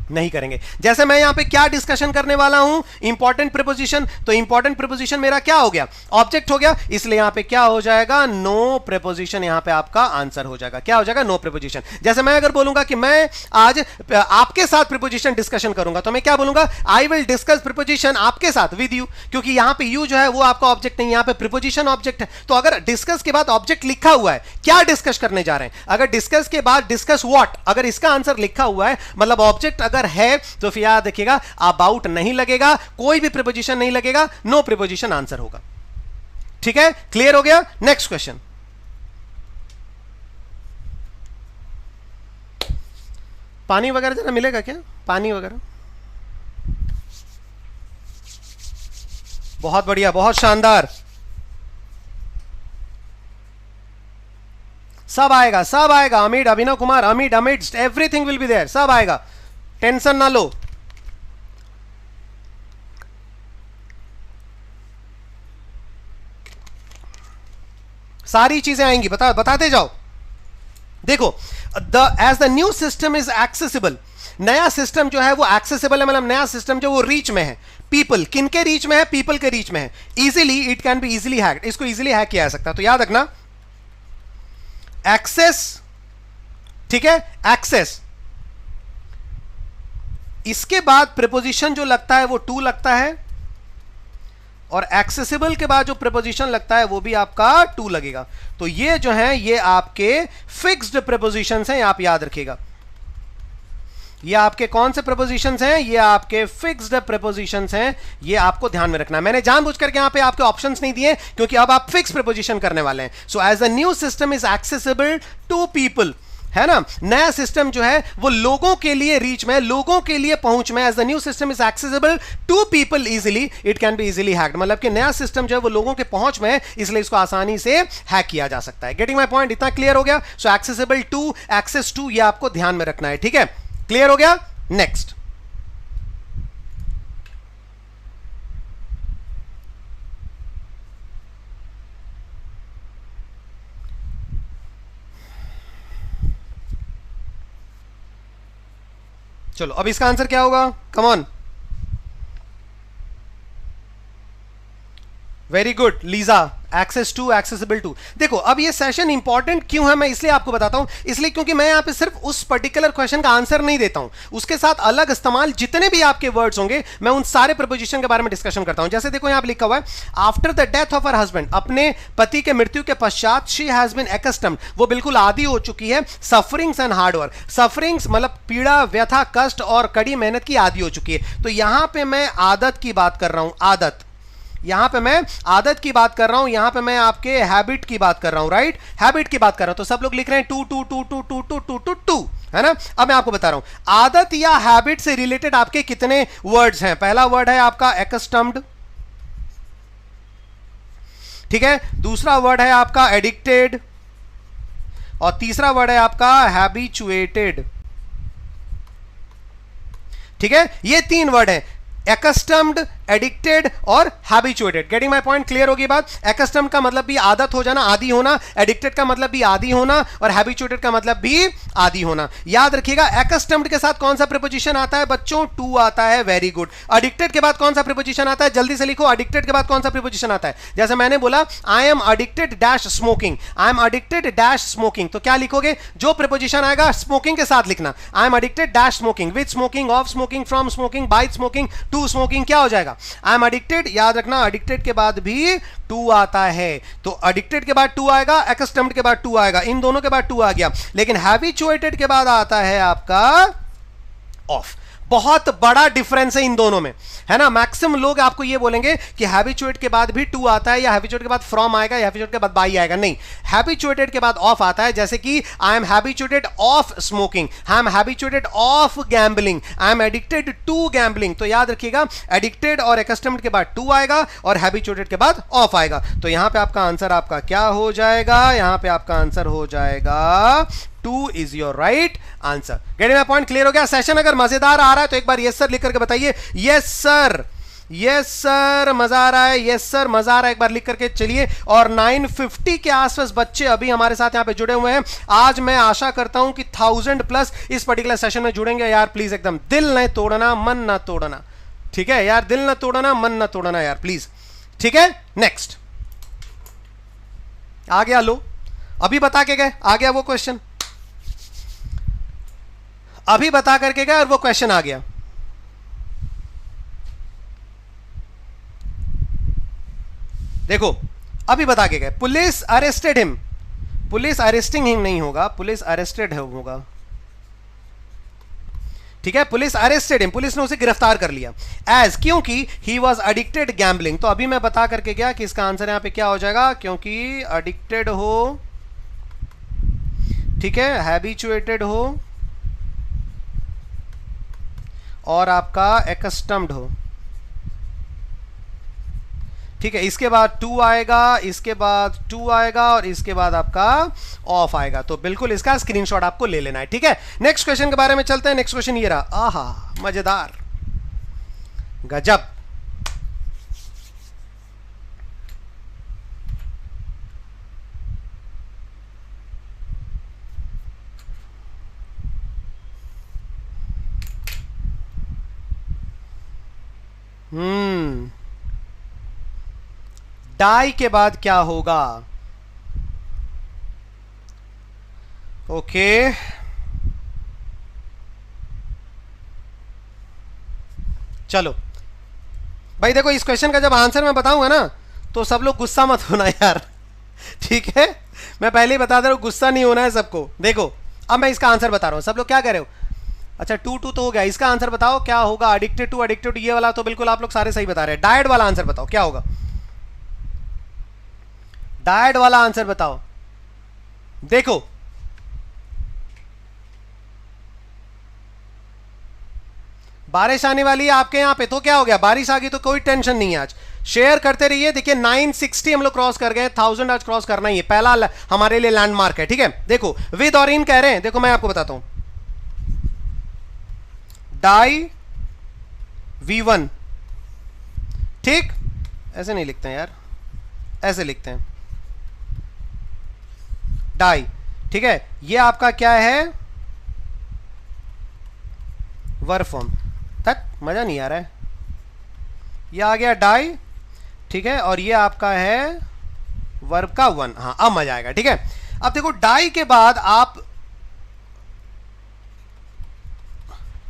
नहीं करेंगे। जैसे मैं यहां पे क्या डिस्कशन करने वाला हूं, इंपॉर्टेंट प्रीपोजिशन, तो इंपॉर्टेंट प्रीपोजिशन मेरा क्या हो गया, ऑब्जेक्ट हो गया, इसलिए यहां पे क्या हो जाएगा, नो प्रीपोजिशन। यहां पे आपका आंसर हो जाएगा, क्या हो जाएगा, नो प्रीपोजिशन। जैसे मैं अगर बोलूंगा कि मैं आज आपके साथ प्रीपोजिशन डिस्कशन करूंगा, तो मैं क्या बोलूंगा, आई विल डिस्कस प्रीपोजिशन आपके साथ, विद यू, क्योंकि यहां पे यू जो है वो आपका ऑब्जेक्ट नहीं, यहां पे प्रीपोजिशन ऑब्जेक्ट है। तो अगर डिस्कस के बाद ऑब्जेक्ट लिखा हुआ है, क्या डिस्कस करने जा रहे हैं, अगर डिस्कस के बाद डिस्कस व्हाट, अगर इसका आंसर लिखा हुआ है मतलब ऑब्जेक्ट अगर है, तो फिर याद रखिएगा अबाउट नहीं लगेगा, कोई भी प्रीपोजिशन नहीं लगेगा, नो प्रीपोजिशन आंसर होगा। ठीक है, क्लियर हो गया। नेक्स्ट क्वेश्चन, पानी वगैरह जरा मिलेगा क्या, पानी वगैरह, बहुत बढ़िया, बहुत शानदार, सब आएगा, सब आएगा। Amit, Abhinav Kumar, Amit, Amit, everything will be there, सब आएगा, टेंशन ना लो। सारी चीजें आएंगी, बताते जाओ। देखो, as the new system is accessible, नया सिस्टम जो है वो एक्सेसिबल है, मतलब नया सिस्टम जो वो रीच में है। पीपल, किनके रीच में है, पीपल के रीच में है। Easily, it can be easily hacked, इसको इजीली हैक किया जा सकता है। तो याद रखना, एक्सेस, ठीक है, एक्सेस, इसके बाद प्रीपोजिशन जो लगता है वो टू लगता है, और एक्सेसिबल के बाद जो प्रीपोजिशन लगता है वो भी आपका टू लगेगा। तो ये जो है ये आपके फिक्स्ड प्रीपोजिशंस हैं, आप याद रखिएगा। ये आपके कौन से प्रीपोजिशंस हैं, ये आपके फिक्स्ड प्रीपोजिशंस हैं, ये आपको ध्यान में रखना है। मैंने जानबूझ करके यहां पे आपके ऑप्शंस नहीं दिए क्योंकि अब आप फिक्स प्रीपोजिशन करने वाले हैं। So as a new system is accessible to people, है ना, नया सिस्टम जो है वो लोगों के लिए रीच में, लोगों के लिए पहुंच में। As the new system is accessible to people easily, it can be easily hacked, मतलब कि नया सिस्टम जो है वो लोगों के पहुंच में है, इसलिए इसको आसानी से हैक किया जा सकता है। गेटिंग माय पॉइंट, इतना क्लियर हो गया। So accessible to, access to, ये आपको ध्यान में रखना है, ठीक है, क्लियर हो गया। नेक्स्ट, चलो अब इसका आंसर क्या होगा, come on. Very good Lisa, access to, accessible to. देखो अब ये सेशन इंपॉर्टेंट क्यों है मैं इसलिए आपको बताता हूं, इसलिए क्योंकि मैं यहां पे सिर्फ उस पर्टिकुलर क्वेश्चन का आंसर नहीं देता हूं, उसके साथ अलग इस्तेमाल जितने भी आपके वर्ड्स होंगे मैं उन सारे प्रपोजिशन के बारे में डिस्कशन करता हूं। जैसे देखो यहां पे लिखा हुआ है, after the death of her husband, अपने पति के मृत्यु के पश्चात, शी हैज बीन एक्स्टम्ड, वो बिल्कुल आदी हो चुकी है, sufferings and hard work, sufferings मतलब पीड़ा, व्यथा, कष्ट और कड़ी मेहनत की आदी हो चुकी है। तो यहां पे मैं आदत की बात कर रहा हूं, आदत, यहां पे मैं आदत की बात कर रहा हूं, यहां पे मैं आपके हैबिट की बात कर रहा हूं, राइट, हैबिट की बात कर रहा हूं। तो सब लोग लिख रहे हैं to to to to to to to to to, है ना। अब मैं आपको बता रहा हूं आदत या हैबिट से रिलेटेड आपके कितने वर्ड्स हैं। पहला वर्ड है आपका एक्स्टम्ड, ठीक है, दूसरा वर्ड है आपका एडिक्टेड, और तीसरा वर्ड है आपका हैबिचुएटेड, ठीक है। ये तीन वर्ड है, एक्स्टम्ड, एडिक्टेड और habituated. Getting my point, clear होगी बात। एक्स्टम्ड का मतलब भी आदत हो जाना, आदी होना, एडिक्टेड का मतलब भी आदी होना, और हैबिचुएटेड का मतलब भी आदी होना। याद रखिएगा एक्स्टम्ड के साथ कौन सा प्रीपोजिशन आता है बच्चों, टू आता है, वेरी गुड। एडिक्टेड के बाद कौन सा प्रीपोजिशन आता है, जल्दी से लिखो, एडिक्टेड के बाद कौन सा प्रीपोजिशन आता है। जैसे मैंने बोला आई am addicted dash smoking, I am addicted dash smoking, तो क्या लिखोगे, जो प्रीपोजिशन आएगा स्मोकिंग के साथ लिखना। I am addicted dash smoking, with smoking, of smoking, from smoking, by smoking, to smoking, क्या हो जाएगा, आई एम एडिक्टेड। याद रखना एडिक्टेड के बाद भी टू आता है, तो एडिक्टेड के बाद टू आएगा, एक्स्टम्ड के बाद टू आएगा, इन दोनों के बाद टू आ गया। लेकिन हैबिचुएटेड के बाद आता है आपका ऑफ। बहुत बड़ा डिफरेंस है इन दोनों में, है ना। मैक्सिमम लोग आपको ये बोलेंगे कि हैबिचुएट के बाद भी टू आता है, या हैबिचुएट के बाद फ्रॉम आएगा, या हैबिचुएट के बाद बाई आएगा, नहीं, हैबिचुएटेड के बाद ऑफ आता है। जैसे कि I am habituated of smoking, I am habituated of gambling, I am addicted to gambling. तो याद रखिएगा एडिक्टेड और एक्स्टम्ड के बाद टू आएगा और हैबिचुएटेड के बाद ऑफ आएगा। तो यहां पे आपका आंसर आपका क्या हो जाएगा, यहां पे आपका आंसर हो जाएगा two is your right answer. Getting my point, clear हो गया। सेशन अगर मजेदार आ रहा है तो एक बार यस सर लिख करके बताइए, यस सर, यस सर मजा आ रहा है, यस सर मजा आ रहा है, एक बार लिख करके चलिए। और 950 के आसपास बच्चे अभी हमारे साथ यहां पे जुड़े हुए हैं। आज मैं आशा करता हूं कि 1000 प्लस इस पर्टिकुलर सेशन में जुड़ेंगे। यार प्लीज एकदम दिल नहीं तोड़ना, मन ना तोड़ना, ठीक है यार, दिल ना तोड़ना, मन ना तोड़ना यार प्लीज, ठीक है। नेक्स्ट आ गया, लो अभी बता के गए, आ गया वो क्वेश्चन, अभी बता करके गए और वो क्वेश्चन आ गया। देखो अभी बता के गए, police arrested him, police arresting him नहीं होगा, पुलिस अरेस्टेड होगा, ठीक है। पुलिस अरेस्टेड हिम, पुलिस ने उसे गिरफ्तार कर लिया, एज, क्योंकि ही वॉज एडिक्टेड गैम्बलिंग। तो अभी मैं बता करके गया कि इसका आंसर यहां पे क्या हो जाएगा, क्योंकि एडिक्टेड हो, ठीक है, हैबिचुएटेड हो और आपका एक्स्टम्ड हो, ठीक है। इसके बाद टू आएगा, इसके बाद टू आएगा और इसके बाद आपका ऑफ आएगा। तो बिल्कुल इसका स्क्रीनशॉट आपको ले लेना है, ठीक है। नेक्स्ट क्वेश्चन के बारे में चलते हैं। नेक्स्ट क्वेश्चन ये रहा, आहा मजेदार, गजब। डाई के बाद क्या होगा, ओके चलो भाई। देखो इस क्वेश्चन का जब आंसर मैं बताऊंगा ना तो सब लोग गुस्सा मत होना यार, ठीक है। मैं पहले ही बता दे रहा हूं, गुस्सा नहीं होना है सबको। देखो अब मैं इसका आंसर बता रहा हूं, सब लोग क्या कह रहे हो, अच्छा टू टू तो हो गया, इसका आंसर बताओ क्या होगा। एडिक्टेड टू, एडिक्टेड, ये वाला तो बिल्कुल आप लोग सारे सही बता रहे हैं। डायट वाला आंसर बताओ क्या होगा, डायट वाला आंसर बताओ। देखो बारिश आने वाली है आपके यहां पे, तो क्या हो गया, बारिश आ गई तो कोई टेंशन नहीं है। आज शेयर करते रहिए। देखिए 960 हम लोग क्रॉस कर गए, 1000 आज क्रॉस करना ही है, पहला हमारे लिए लैंडमार्क है, ठीक है। देखो विद और इन कह रहे हैं, देखो मैं आपको बताता हूं, डाई V1, ठीक, ऐसे नहीं लिखते हैं यार, ऐसे लिखते हैं डाई, ठीक है। ये आपका क्या है, वर्ब फॉर्म, तक मजा नहीं आ रहा है। ये आ गया डाई, ठीक है, और ये आपका है वर्ब का वन। हाँ अब मजा आएगा, ठीक है। अब देखो डाई के बाद आप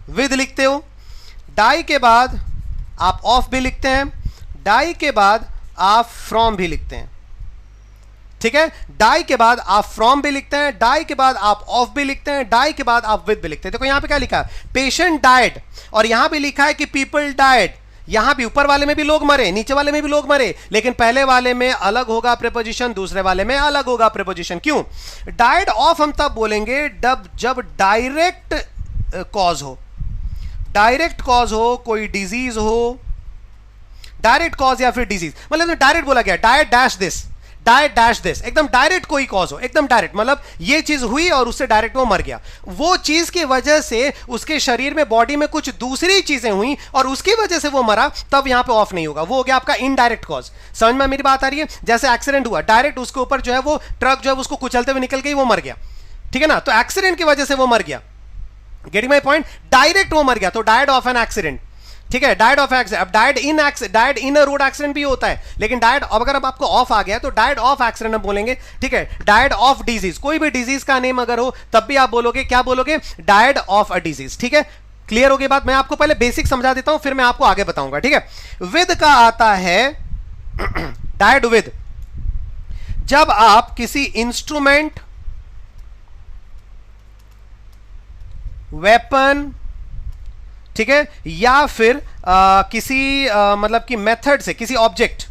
विद लिखते हो, डाई के बाद आप ऑफ भी लिखते हैं, डाई के बाद आप फ्रॉम भी लिखते हैं, ठीक है। डाई के बाद आप फ्रॉम भी लिखते हैं, डाई के बाद आप ऑफ भी लिखते हैं, डाई के बाद आप विद भी लिखते हैं। देखो यहां पे क्या लिखा है, पेशेंट डाइड, और यहां भी लिखा है कि पीपल डाइड। यहां भी ऊपर वाले में भी लोग मरे, नीचे वाले में भी लोग मरे, लेकिन पहले वाले में अलग होगा प्रीपोजिशन, दूसरे वाले में अलग होगा प्रीपोजिशन। क्यों? डाइड ऑफ हम तब बोलेंगे जब डायरेक्ट कॉज हो, डायरेक्ट कॉज हो, कोई डिजीज हो, डायरेक्ट कॉज या फिर डिजीज, मतलब डायरेक्ट बोला गया died dash this, died dash this, एकदम डायरेक्ट कोई कॉज हो, एकदम डायरेक्ट, मतलब ये चीज हुई और उससे डायरेक्ट वो मर गया। वो चीज की वजह से उसके शरीर में, बॉडी में कुछ दूसरी चीजें हुई और उसकी वजह से वो मरा, तब यहां पे ऑफ नहीं होगा, वो हो गया आपका इनडायरेक्ट कॉज। समझ में मेरी बात आ रही है? जैसे एक्सीडेंट हुआ, डायरेक्ट उसके ऊपर जो है वो ट्रक जो है उसको कुचलते हुए निकल गई, वो मर गया, ठीक है ना, तो एक्सीडेंट की वजह से वो मर गया। Getting my point? डायरेक्ट वो मर गया, तो डाइड ऑफ एन एक्सीडेंट, ठीक है, डाइड ऑफ एक्सीडेंट। अब died in a road accident भी होता है, लेकिन डाइड, अब अगर अब आपको ऑफ आ गया तो डाइड ऑफ एक्सीडेंट हम बोलेंगे, ठीक है। डाइड ऑफ डिजीज, कोई भी डिजीज का नेम अगर हो तब भी आप बोलोगे, क्या बोलोगे? डाइड ऑफ अ डिजीज, ठीक है। क्लियर हो गई बात? मैं आपको पहले बेसिक समझा देता हूं, फिर मैं आपको आगे बताऊंगा, ठीक है। विद का आता है डाइड विद, जब आप किसी इंस्ट्रूमेंट, वेपन, ठीक है, या फिर किसी मतलब कि मेथड से, किसी ऑब्जेक्ट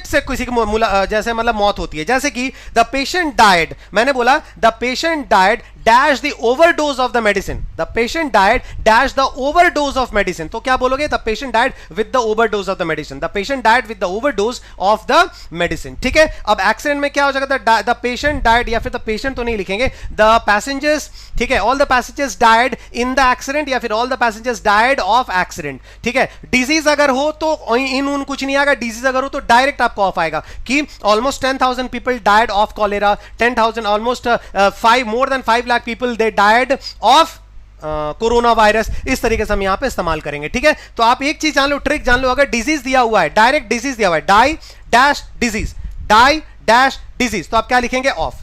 से किसी की जैसे मतलब मौत होती है, जैसे कि द पेशेंट डाइड, मैंने बोला the patient died dash the overdose of the medicine, the patient died dash the overdose of medicine, तो क्या बोलोगे? The patient died with the overdose of the medicine, the patient died with the overdose of the medicine, ठीक है। अब एक्सीडेंट में क्या हो जाएगा? द पेशेंट डाइड, या फिर द पेशेंट तो नहीं लिखेंगे, द पैसेंजर्स, ठीक है, all the passengers died in the accident, या फिर all the passengers died of accident, ठीक है। डिजीज अगर हो तो इन उन कुछ नहीं आएगा, डिजीज अगर हो तो डायरेक्ट आपको ऑफ आएगा कि almost 10,000 people died of cholera, 10,000 almost 5 more than 5 lakh people they died of corona virus. इस तरीके से हम यहां पे इस्तेमाल करेंगे, ठीक है। तो आप एक चीज जान लो, ट्रिक जान लो, अगर डिजीज दिया हुआ है, डायरेक्ट डिजीज दिया हुआ है, die dash disease, die dash disease, तो आप क्या लिखेंगे? ऑफ,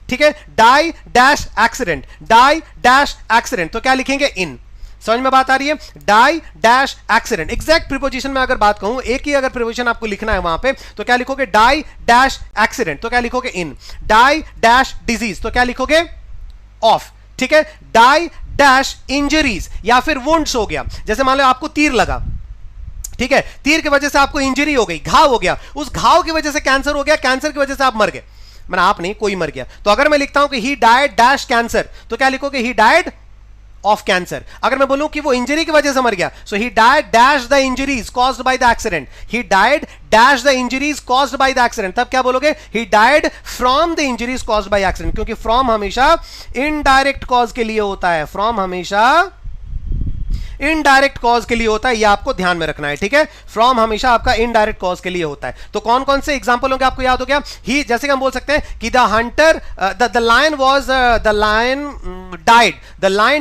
ठीक है। Die dash accident, die dash accident, तो क्या लिखेंगे? इन। समझ में बात आ रही है? Die dash accident, exact preposition में अगर बात कहूं, एक ही अगर प्रीपोजिशन आपको लिखना है वहां पे, तो क्या लिखोगे? डाई डैश एक्सीडेंट, तो क्या लिखोगे? इन। डाई डैश डिजीज, तो क्या लिखोगे? ऑफ, ठीक है। डाई डैश इंजरीज या फिर वुंड्स हो गया, जैसे मान लो आपको तीर लगा, ठीक है, तीर की वजह से आपको इंजरी हो गई, घाव हो गया, उस घाव की वजह से कैंसर हो गया, कैंसर की वजह से आप मर गए, मैंने आप नहीं, कोई मर गया, तो अगर मैं लिखता हूं कि ही डाइड डैश कैंसर, तो क्या लिखोगे? He died of cancer. अगर मैं बोलूं कि वो इंजरी की वजह से मर गया, so he died dash the injuries caused by the accident, he died dash the injuries caused by the accident, तब क्या बोलोगे? He died from the injuries caused by accident, क्योंकि फ्रॉम हमेशा इनडायरेक्ट कॉज के लिए होता है, फ्रॉम हमेशा इनडायरेक्ट कॉज के लिए होता है, ये आपको ध्यान में रखना है, ठीक है। फ्रॉम हमेशा आपका इनडायरेक्ट कॉज के लिए होता है। तो कौन कौन से एग्जांपल होंगे आपको याद हो गया? ही, जैसे कि हम बोल सकते हैं कि the hunter, the lion was, the lion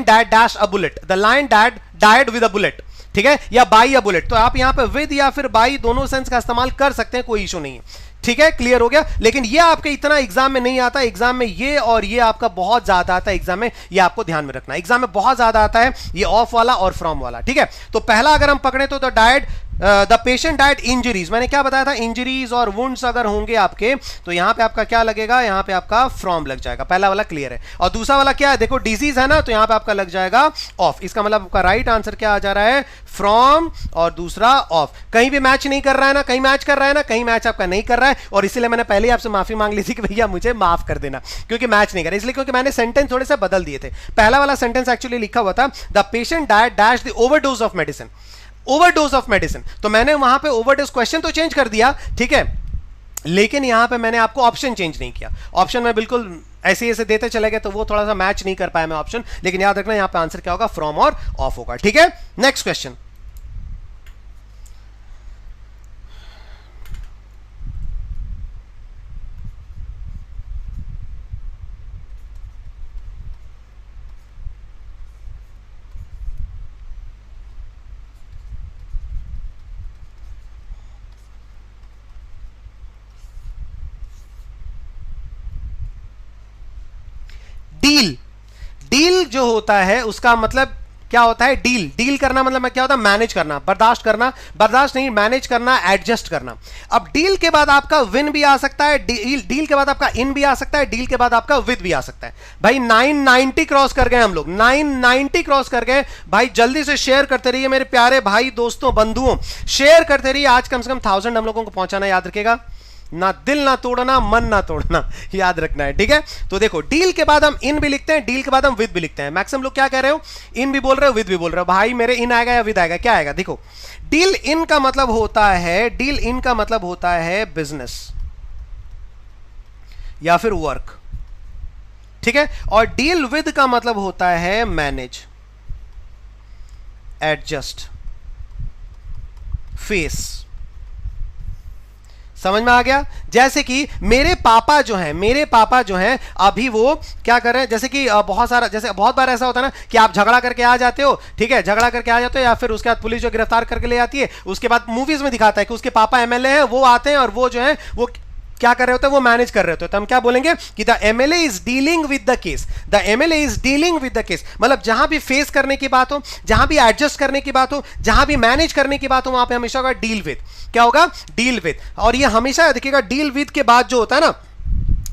died dash a bullet, the lion died with a bullet, ठीक है, या बाई अ बुलेट। तो आप यहां पे विद या फिर बाई दोनों सेंस का इस्तेमाल कर सकते हैं, कोई इशू नहीं है, ठीक है। क्लियर हो गया? लेकिन ये आपके इतना एग्जाम में नहीं आता, एग्जाम में ये और ये आपका बहुत ज्यादा आता है, एग्जाम में ये आपको ध्यान में रखना, एग्जाम में बहुत ज्यादा आता है ये ऑफ वाला और फ्रॉम वाला, ठीक है। तो पहला अगर हम पकड़े तो died, the patient died injuries, मैंने क्या बताया था? इंजरीज और वुंड्स अगर होंगे आपके, तो यहां पे आपका क्या लगेगा? यहां पे आपका फ्रॉम लग जाएगा, पहला वाला क्लियर है। और दूसरा वाला क्या है? देखो डिजीज है ना, तो यहां पे आपका लग जाएगा ऑफ, इसका मतलब आपका राइट आंसर क्या आ जा रहा है? फ्रॉम और दूसरा ऑफ। कहीं भी मैच नहीं कर रहा है ना, कहीं मैच कर रहा है ना, कहीं मैच आपका नहीं कर रहा है, और इसीलिए मैंने पहले आपसे माफी मांग ली थी कि भैया मुझे माफ कर देना, क्योंकि मैच नहीं कर रहा, इसलिए क्योंकि मैंने सेंटेंस थोड़े से बदल दिए थे। पहला वाला सेंटेंस एक्चुअली लिखा हुआ था the patient died dash the overdose of medicine, overdose of medicine, तो मैंने वहां पे ओवरडोज क्वेश्चन तो चेंज कर दिया, ठीक है, लेकिन यहां पे मैंने आपको ऑप्शन चेंज नहीं किया। ऑप्शन में बिल्कुल ऐसे ऐसे देते चले गए, तो वो थोड़ा सा मैच नहीं कर पाया मैं ऑप्शन, लेकिन याद रखना यहां पे आंसर क्या होगा? फ्रॉम और ऑफ होगा, ठीक है। नेक्स्ट क्वेश्चन, होता है उसका मतलब क्या होता है, डील। डील करना मतलब क्या होता है, मैनेज करना, बर्दाश्त करना, बर्दाश्त नहीं मैनेज करना, एडजस्ट करना। अब डील के बाद आपका विन भी आ सकता है, डील के बाद आपका इन भी आ सकता है, डील के बाद आपका विद भी आ सकता है। भाई 990 क्रॉस कर गए हम लोग, 990 क्रॉस कर गए भाई। जल्दी से शेयर करते रहिए मेरे प्यारे भाई दोस्तों बंधुओं, शेयर करते रहिए। आज कम से कम 1000 हम लोगों को पहुंचाना, याद रखिएगा। ना दिल ना तोड़ना, मन ना तोड़ना, याद रखना है, ठीक है। तो देखो डील के बाद हम इन भी लिखते हैं, डील के बाद हम विद भी लिखते हैं। मैक्सिमम लोग क्या कह रहे हो, इन भी बोल रहे हो, विद भी बोल रहे हो। भाई मेरे इन आएगा या विद आएगा, क्या आएगा? देखो डील इन का मतलब होता है, डील इन का मतलब होता है बिजनेस या फिर वर्क, ठीक है। और डील विद का मतलब होता है मैनेज, एडजस्ट, फेस। समझ में आ गया? जैसे कि मेरे पापा जो हैं अभी वो क्या कर रहे हैं, जैसे कि जैसे बहुत बार ऐसा होता है ना कि आप झगड़ा करके आ जाते हो, ठीक है, झगड़ा करके आ जाते हो, या फिर उसके बाद पुलिस जो गिरफ्तार करके ले जाती है, उसके बाद मूवीज में दिखाता है कि उसके पापा एमएलए हैं, वो आते हैं और वो जो है वो क्या कर रहे होते हैं, वो मैनेज कर रहे होते हैं। तो हम क्या बोलेंगे कि the MLA is dealing with the case, the MLA is dealing with the case. मतलब जहां भी फेस करने की बात हो, जहां भी एडजस्ट करने की बात हो, जहां भी मैनेज करने की बात हो, वहां पे हमेशा होगा डील विद। क्या होगा? Deal with. और ये हमेशा देखिएगा डील विद के बाद जो होता है ना,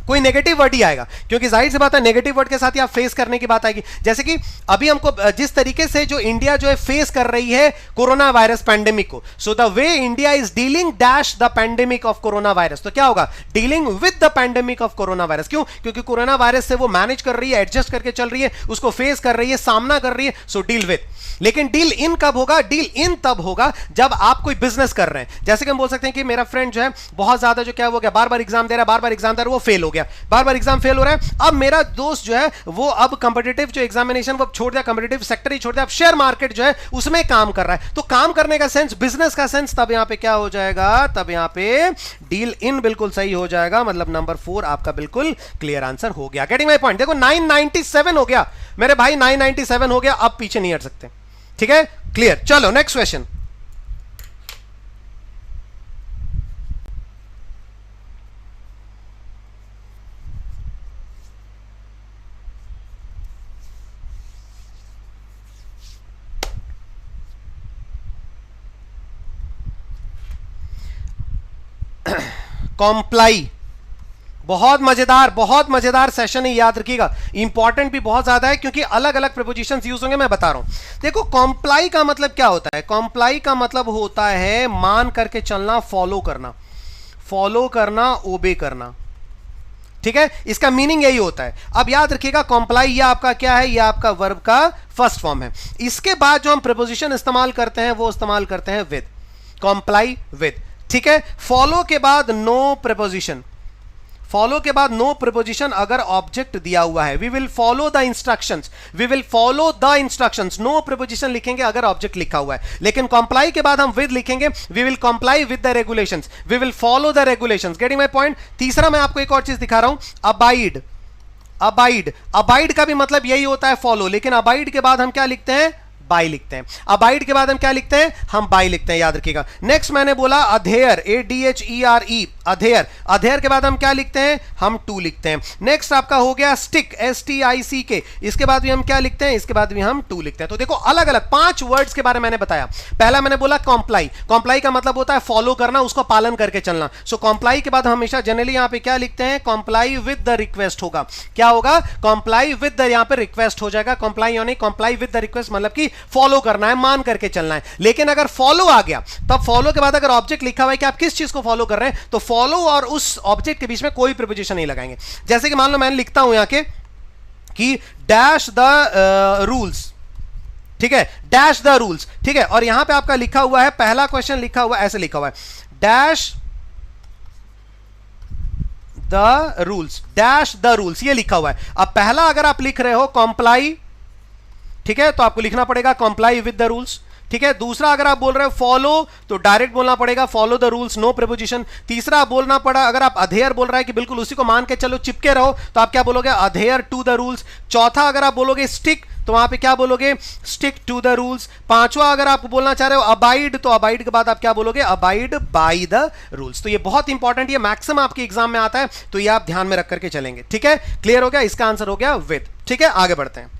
कोई नेगेटिव वर्ड ही आएगा, क्योंकि जाहिर सी बात है नेगेटिव वर्ड के साथ ही आप फेस करने की बात आएगी। जैसे कि अभी हमको जिस तरीके से जो इंडिया जो है फेस कर रही है कोरोना वायरस पैंडेमिक को, so the way India is dealing dash the pandemic of corona virus, तो क्या होगा? Dealing with the pandemic of corona virus. क्यों? क्योंकि कोरोना वायरस से वो मैनेज कर रही है, एडजस्ट करके चल रही है, उसको फेस कर रही है, सामना कर रही है, सो डील विद। लेकिन डील इन कब होगा? डील इन तब होगा जब आप कोई बिजनेस कर रहे हैं। जैसे कि हम बोल सकते हैं कि मेरा फ्रेंड जो है बहुत ज्यादा जो क्या हो गया, बार बार एग्जाम दे रहा है, बार बार एग्जाम दे रहा है, वो फेल हो गया, बार बार एग्जाम फेल हो रहा है। अब मेरा दोस्त जो है वो अब कंपिटिटिव जो एग्जामिनेशन वो छोड़ दिया, कंपिटिटिव सेक्टर ही छोड़ दिया, अब शेयर मार्केट जो है उसमें काम कर रहा है। तो काम करने का सेंस, बिजनेस का सेंस, तब यहां पे क्या हो जाएगा? तब यहां पे डील इन बिल्कुल सही हो जाएगा। मतलब नंबर 4 आपका बिल्कुल क्लियर आंसर हो गया। Getting my point? देखो 997 हो गया मेरे भाई, 997 हो गया, अब पीछे नहीं हट सकते, ठीक है, क्लियर। चलो नेक्स्ट क्वेश्चन। कॉम्प्लाई, बहुत मजेदार सेशन है, याद रखिएगा। इंपॉर्टेंट भी बहुत ज्यादा है क्योंकि अलग अलग प्रीपोजिशंस यूज होंगे, मैं बता रहा हूं। देखो कॉम्प्लाई का मतलब क्या होता है? कॉम्प्लाई का मतलब होता है मान करके चलना, फॉलो करना, ओबे करना, ठीक है। इसका मीनिंग यही होता है। अब याद रखिएगा कॉम्प्लाई ये आपका क्या है? ये आपका वर्ब का फर्स्ट फॉर्म है। इसके बाद जो हम प्रीपोजिशन इस्तेमाल करते हैं वो इस्तेमाल करते हैं विद, कॉम्प्लाई विद, ठीक है। फॉलो के बाद नो प्रीपोजिशन, फॉलो के बाद नो प्रीपोजिशन अगर ऑब्जेक्ट दिया हुआ है, we will follow the instructions, we will follow the instructions, no preposition लिखेंगे अगर ऑब्जेक्ट लिखा हुआ है। लेकिन कंप्लाई के बाद हम विद लिखेंगे, we will comply with the regulations, we will follow the regulations. Getting my point? तीसरा मैं आपको एक और चीज दिखा रहा हूं, अबाइड। अबाइड का भी मतलब यही होता है फॉलो, लेकिन अबाइड के बाद हम क्या लिखते हैं? बाई लिखते हैं। अबाइड के बाद हम क्या लिखते हैं? हम बाई लिखते हैं, याद रखिएगा। नेक्स्ट मैंने बोला अधेयर, ADHERE, अधेयर के बाद हम क्या लिखते हैं? हम टू लिखते हैं। नेक्स्ट आपका हो गया स्टिक, STICK, इसके बाद भी हम क्या लिखते हैं? इसके बाद भी हम टू लिखते हैं। तो देखो अलग अलग 5 वर्ड्स के बारे में मैंने बताया। पहला मैंने बोला कॉम्प्लाई, कॉम्प्लाई का मतलब होता है फॉलो करना, उसको पालन करके चलना। सो कॉम्प्लाई के बाद हमेशा जनरली यहां पे क्या लिखते हैं? कॉम्प्लाई विद द रिक्वेस्ट होगा। क्या होगा? कॉम्प्लाई विद द, यहां पे रिक्वेस्ट हो जाएगा। कॉम्प्लाई यानी कॉम्प्लाई विद द रिक्वेस्ट, मतलब कि फॉलो करना है, मान करके चलना है। लेकिन अगर फॉलो आ गया, तब फॉलो के बाद अगर ऑब्जेक्ट लिखा हुआ है कि आप किस चीज को फॉलो कर रहे हैं, तो फॉलो और उस ऑब्जेक्ट के बीच में कोई प्रीपोजिशन नहीं लगाएंगे। जैसे कि मान लो मैंने लिखता हूं यहां के कि डैश द रूल्स, ठीक है, डैश द रूल्स, ठीक है। और यहां पे आपका लिखा हुआ है, पहला क्वेश्चन लिखा हुआ है, ऐसे लिखा हुआ है dash the rules, dash the rules, ये लिखा हुआ है। अब पहला अगर आप लिख रहे हो कॉम्प्लाई, ठीक है, तो आपको लिखना पड़ेगा कॉम्प्लाई विद द रूल्स, ठीक है। दूसरा अगर आप बोल रहे हो फॉलो, तो डायरेक्ट बोलना पड़ेगा follow the rules, no preposition. तीसरा आप बोलना पड़ा, अगर आप अधेयर बोल रहा है कि बिल्कुल उसी को मान के चलो, चिपके रहो, तो आप क्या बोलोगे? Adhere to the rules. चौथा अगर आप बोलोगे स्टिक, तो वहां पे क्या बोलोगे? Stick to the rules. पांचवा अगर आप बोलना चाह रहे हो अबाइड, तो अबाइड के बाद आप क्या बोलोगे? Abide by the rules. तो ये बहुत इंपॉर्टेंट, ये मैक्सिमम आपके एग्जाम में आता है, तो ये आप ध्यान में रख करके चलेंगे, ठीक है। क्लियर हो गया? इसका आंसर हो गया विद, ठीक है। आगे बढ़ते हैं।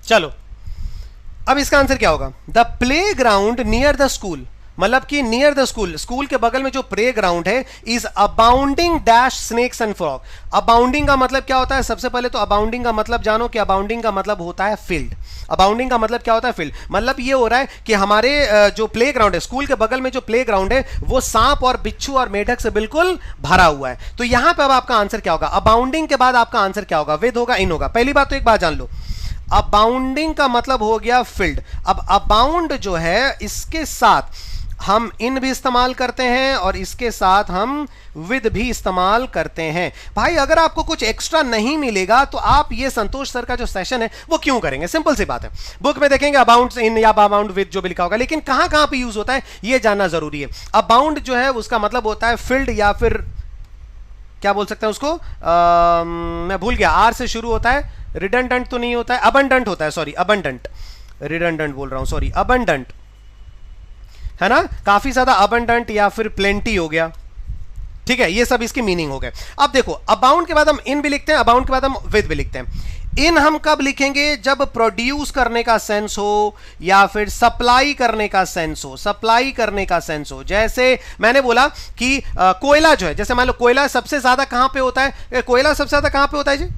चलो अब इसका आंसर क्या होगा? The play ground near the school, मतलब कि नियर द स्कूल, स्कूल के बगल में जो प्ले ग्राउंड है, is abounding dash snakes and frog. Abounding का मतलब क्या होता है? सबसे पहले तो अबाउंडिंग का मतलब जानो कि अबाउंडिंग का मतलब होता है फील्ड। अबाउंडिंग का मतलब क्या होता है? फील्ड। मतलब ये हो रहा है कि हमारे जो प्ले ग्राउंड है, स्कूल के बगल में जो प्ले ग्राउंड है, वो सांप और बिच्छू और मेढक से बिल्कुल भरा हुआ है। तो यहां पर अब आपका आंसर क्या होगा? अबाउंडिंग के बाद आपका आंसर क्या होगा? विद होगा, इन होगा। पहली बात तो एक बात जान लो, अबाउंडिंग का मतलब हो गया फील्ड। अब अबाउंड जो है, इसके साथ हम इन भी इस्तेमाल करते हैं और इसके साथ हम विद भी इस्तेमाल करते हैं। भाई अगर आपको कुछ एक्स्ट्रा नहीं मिलेगा तो आप ये संतोष सर का जो सेशन है वो क्यों करेंगे? सिंपल सी बात है, बुक में देखेंगे अबाउंड इन या अबाउंड विद जो भी लिखा होगा, लेकिन कहां कहां पे यूज होता है ये जानना जरूरी है। अबाउंड जो है उसका मतलब होता है फील्ड, या फिर क्या बोल सकते हैं उसको, मैं भूल गया, आर से शुरू होता है। रिडंडेंट तो नहीं होता है, अबंडेंट होता है, सॉरी अबंडेंट, रिडंडेंट बोल रहा हूं, सॉरी अबंडेंट है ना, काफी ज्यादा अबंडेंट या फिर प्लेंटी हो गया। ठीक है, ये सब इसकी मीनिंग हो गए। अब देखो, अबाउंड के बाद हम इन भी लिखते हैं, अबाउंड के बाद हम विद भी लिखते हैं। इन हम कब लिखेंगे? जब प्रोड्यूस करने का सेंस हो या फिर सप्लाई करने का सेंस हो, सप्लाई करने का सेंस हो। जैसे मैंने बोला कि कोयला जो है, जैसे मान लो कोयला सबसे ज्यादा कहां पे होता है? कोयला सबसे ज्यादा कहां पे होता है जी?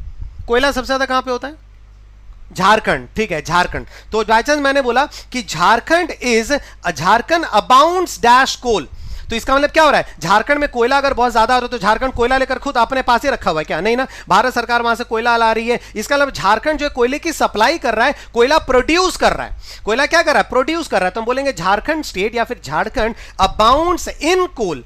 कोयला सबसे ज्यादा कहां पे होता है? झारखंड। ठीक है, झारखंड। तो बाय चांस मैंने बोला कि Jharkhand is, Jharkhand abounds dash coal, तो इसका मतलब क्या हो रहा है? झारखंड में कोयला अगर बहुत ज्यादा हो रहा है तो झारखंड कोयला लेकर खुद अपने पास ही रखा हुआ है क्या? नहीं ना, भारत सरकार वहां से कोयला ला रही है। इसका मतलब झारखंड जो है कोयले की सप्लाई कर रहा है, कोयला प्रोड्यूस कर रहा है। कोयला क्या कर रहा है? प्रोड्यूस कर रहा है। तो हम बोलेंगे झारखंड स्टेट या फिर झारखंड अबाउंड्स इन कोल।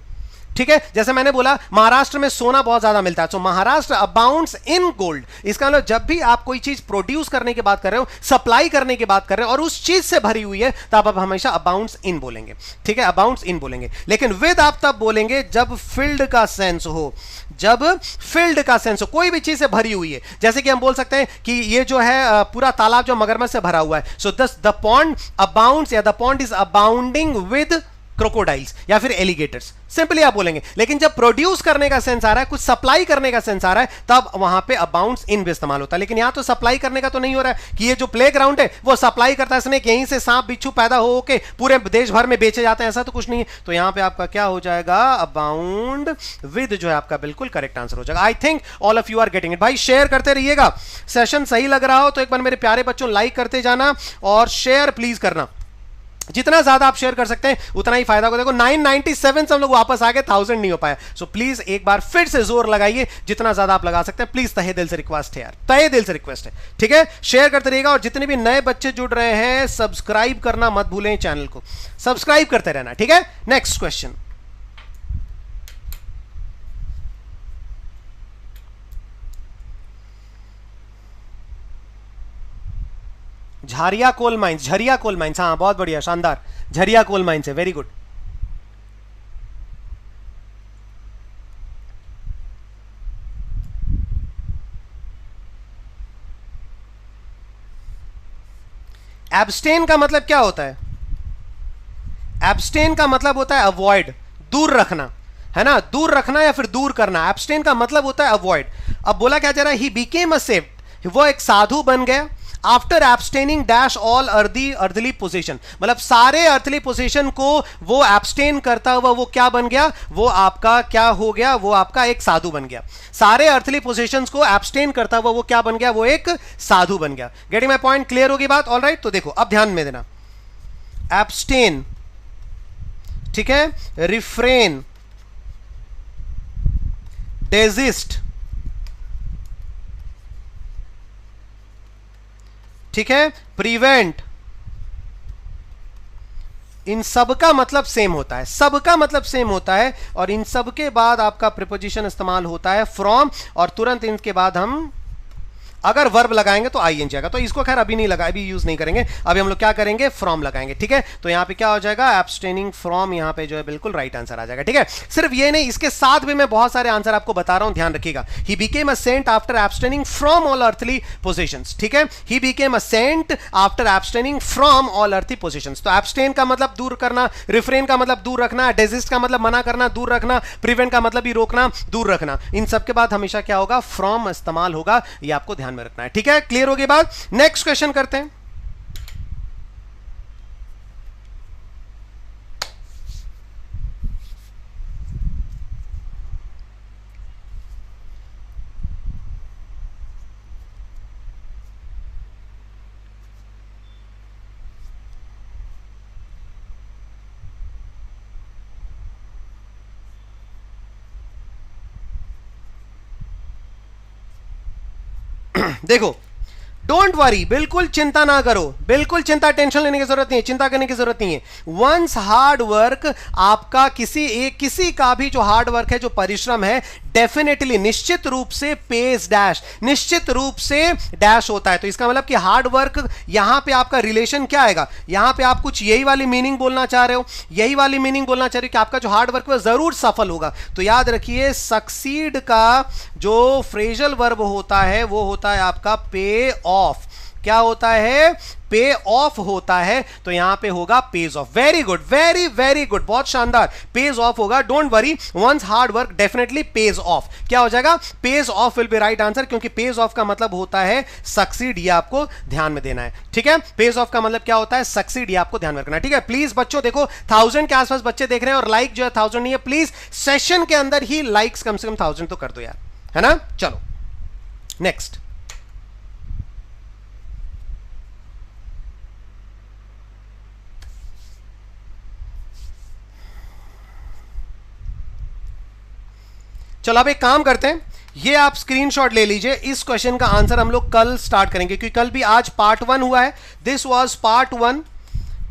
ठीक है, जैसे मैंने बोला महाराष्ट्र में सोना बहुत ज्यादा मिलता है, तो महाराष्ट्र अबाउंड्स इन गोल्ड। इसका मतलब जब भी आप कोई चीज प्रोड्यूस करने की बात कर रहे हो, सप्लाई करने की बात कर रहे हो और उस चीज से भरी हुई है, तब आप हमेशा अबाउंड्स इन बोलेंगे। ठीक है, अबाउंड्स इन बोलेंगे। लेकिन विद आप तब बोलेंगे जब फील्ड का सेंस हो, जब फील्ड का सेंस हो, कोई भी चीज से भरी हुई है। जैसे कि हम बोल सकते हैं कि ये जो है पूरा तालाब जो मगरमच्छ से भरा हुआ है, सो द पॉन्ड अबाउंड्स या the pond is abounding with crocodiles या फिर एलिगेटर्स, सिंपली आप बोलेंगे। लेकिन जब प्रोड्यूस करने का सेंस आ रहा है, कुछ सप्लाई करने का सेंस आ रहा है, तब वहां पे अबाउंड्स इन भी इस्तेमाल होता है। लेकिन यहां तो सप्लाई करने का तो नहीं हो रहा है कि ये जो प्ले ग्राउंड है वो सप्लाई करता है स्नेक, यहीं से सांप बिच्छू पैदा हो के पूरे देश भर में बेचे जाते हैं, ऐसा तो कुछ नहीं है। तो यहां पे आपका क्या हो जाएगा? अबाउंड विद जो है आपका बिल्कुल करेक्ट आंसर हो जाएगा। I think all of you are getting it. भाई शेयर करते रहिएगा, सेशन सही लग रहा हो तो एक बार मेरे प्यारे बच्चों लाइक करते जाना और शेयर प्लीज करना। जितना ज्यादा आप शेयर कर सकते हैं उतना ही फायदा होगा। देखो 997 से हम लोग वापस आ गए, 1000 नहीं हो पाया। सो प्लीज एक बार फिर से जोर लगाइए, जितना ज्यादा आप लगा सकते हैं। प्लीज तहे दिल से रिक्वेस्ट है यार, तहे दिल से रिक्वेस्ट है। ठीक है, शेयर करते रहिएगा और जितने भी नए बच्चे जुड़ रहे हैं सब्सक्राइब करना मत भूलें, चैनल को सब्सक्राइब करते रहना। ठीक है, next question. Jharia coal mines, Jharia coal mines, हाँ बहुत बढ़िया, शानदार, झरिया कोल माइंस है, वेरी गुड। एब्स्टेन का मतलब क्या होता है? एब्स्टेन का मतलब होता है अवॉइड, दूर रखना, है ना, दूर रखना या फिर दूर करना। एब्स्टेन का मतलब होता है अवॉइड। अब बोला क्या जा रहा है? ही बिकेम अ सेव्ड, वो एक साधु बन गया। After abstaining dash all earthly position, मतलब सारे अर्थली पोजीशन को वो एब्सटेन करता हुआ वो क्या बन गया? वो आपका क्या हो गया? वो आपका एक साधु बन गया। सारे अर्थली पोजीशंस को एब्सटेन करता हुआ वो क्या बन गया? वो एक साधु बन गया। Getting my point? क्लियर होगी बात? ऑल राइट, तो देखो अब ध्यान में देना, एब्सटेन, ठीक है, रिफ्रेन, डेजिस्ट, ठीक है, प्रिवेंट, इन सब का मतलब सेम होता है, सबका मतलब सेम होता है। और इन सब के बाद आपका प्रीपोजिशन इस्तेमाल होता है फ्रॉम, और तुरंत इनके बाद हम अगर वर्ब लगाएंगे तो आईएनजी आएगा। तो इसको खैर अभी नहीं लगा, अभी यूज नहीं करेंगे, अभी हम लोग क्या करेंगे? फ्रॉम लगाएंगे। ठीक है, तो यहां पे क्या हो जाएगा? एब्सटेनिंग फ्रॉम, यहां पे जो है बिल्कुल राइट आंसर आ जाएगा। ठीक है, सिर्फ ये नहीं, इसके साथ भी मैं बहुत सारे आंसर आपको बता रहा हूं, ध्यान रखिएगा। He became a saint after abstaining from all earthly positions. ठीक है, he became a saint after abstaining from all earthly positions. तो एब्सटेन का मतलब दूर करना, रिफ्रेन का मतलब दूर रखना, डेजिस्ट का मतलब मना करना, दूर रखना, प्रिवेंट का मतलब भी रोकना, दूर रखना। इन सब के बाद हमेशा क्या होगा? फ्रॉम इस्तेमाल होगा, ये आपको ध्यान ध्यान में रखना है, ठीक है। क्लियर हो गई बात? नेक्स्ट क्वेश्चन करते हैं। देखो, डोंट वरी, बिल्कुल चिंता ना करो, बिल्कुल चिंता, टेंशन लेने की जरूरत नहीं है, चिंता करने की जरूरत नहीं है। वंस हार्ड वर्क, आपका किसी का भी जो हार्ड वर्क है, जो परिश्रम है, डेफिनेटली निश्चित रूप से पेज डैश, निश्चित रूप से डैश होता है। तो इसका मतलब कि हार्ड वर्क, यहां पे आपका रिलेशन क्या आएगा? यहां पे आप कुछ यही वाली मीनिंग बोलना चाह रहे हो, यही वाली मीनिंग बोलना चाह रहे हो कि आपका जो हार्ड वर्क है जरूर सफल होगा। तो याद रखिए, सक्सीड का जो फ्रेजल वर्ब होता है वो होता है आपका पे ऑफ। क्या होता है? पे ऑफ होता है। तो यहां पे होगा pays off. Very good, very very good, बहुत शानदार, पेज ऑफ होगा। Don't worry, once hard work definitely pays off. क्या हो जाएगा? Pays off will be right answer, क्योंकि पेज ऑफ का मतलब होता है सक्सीड। ये आपको ध्यान में देना है, ठीक है। पेज ऑफ का मतलब क्या होता है? सक्सीड। ये आपको ध्यान में रखना है, ठीक है। प्लीज बच्चों देखो, 1000 के आसपास बच्चे देख रहे हैं और लाइक जो है 1000 नहीं है। प्लीज सेशन के अंदर ही लाइक्स कम से कम 1000 तो कर दो यार, है ना। चलो नेक्स्ट। चलो अब एक काम करते हैं, ये आप स्क्रीनशॉट ले लीजिए। इस क्वेश्चन का आंसर हम लोग कल स्टार्ट करेंगे, क्योंकि कल भी, आज पार्ट 1 हुआ है। दिस वाज पार्ट 1,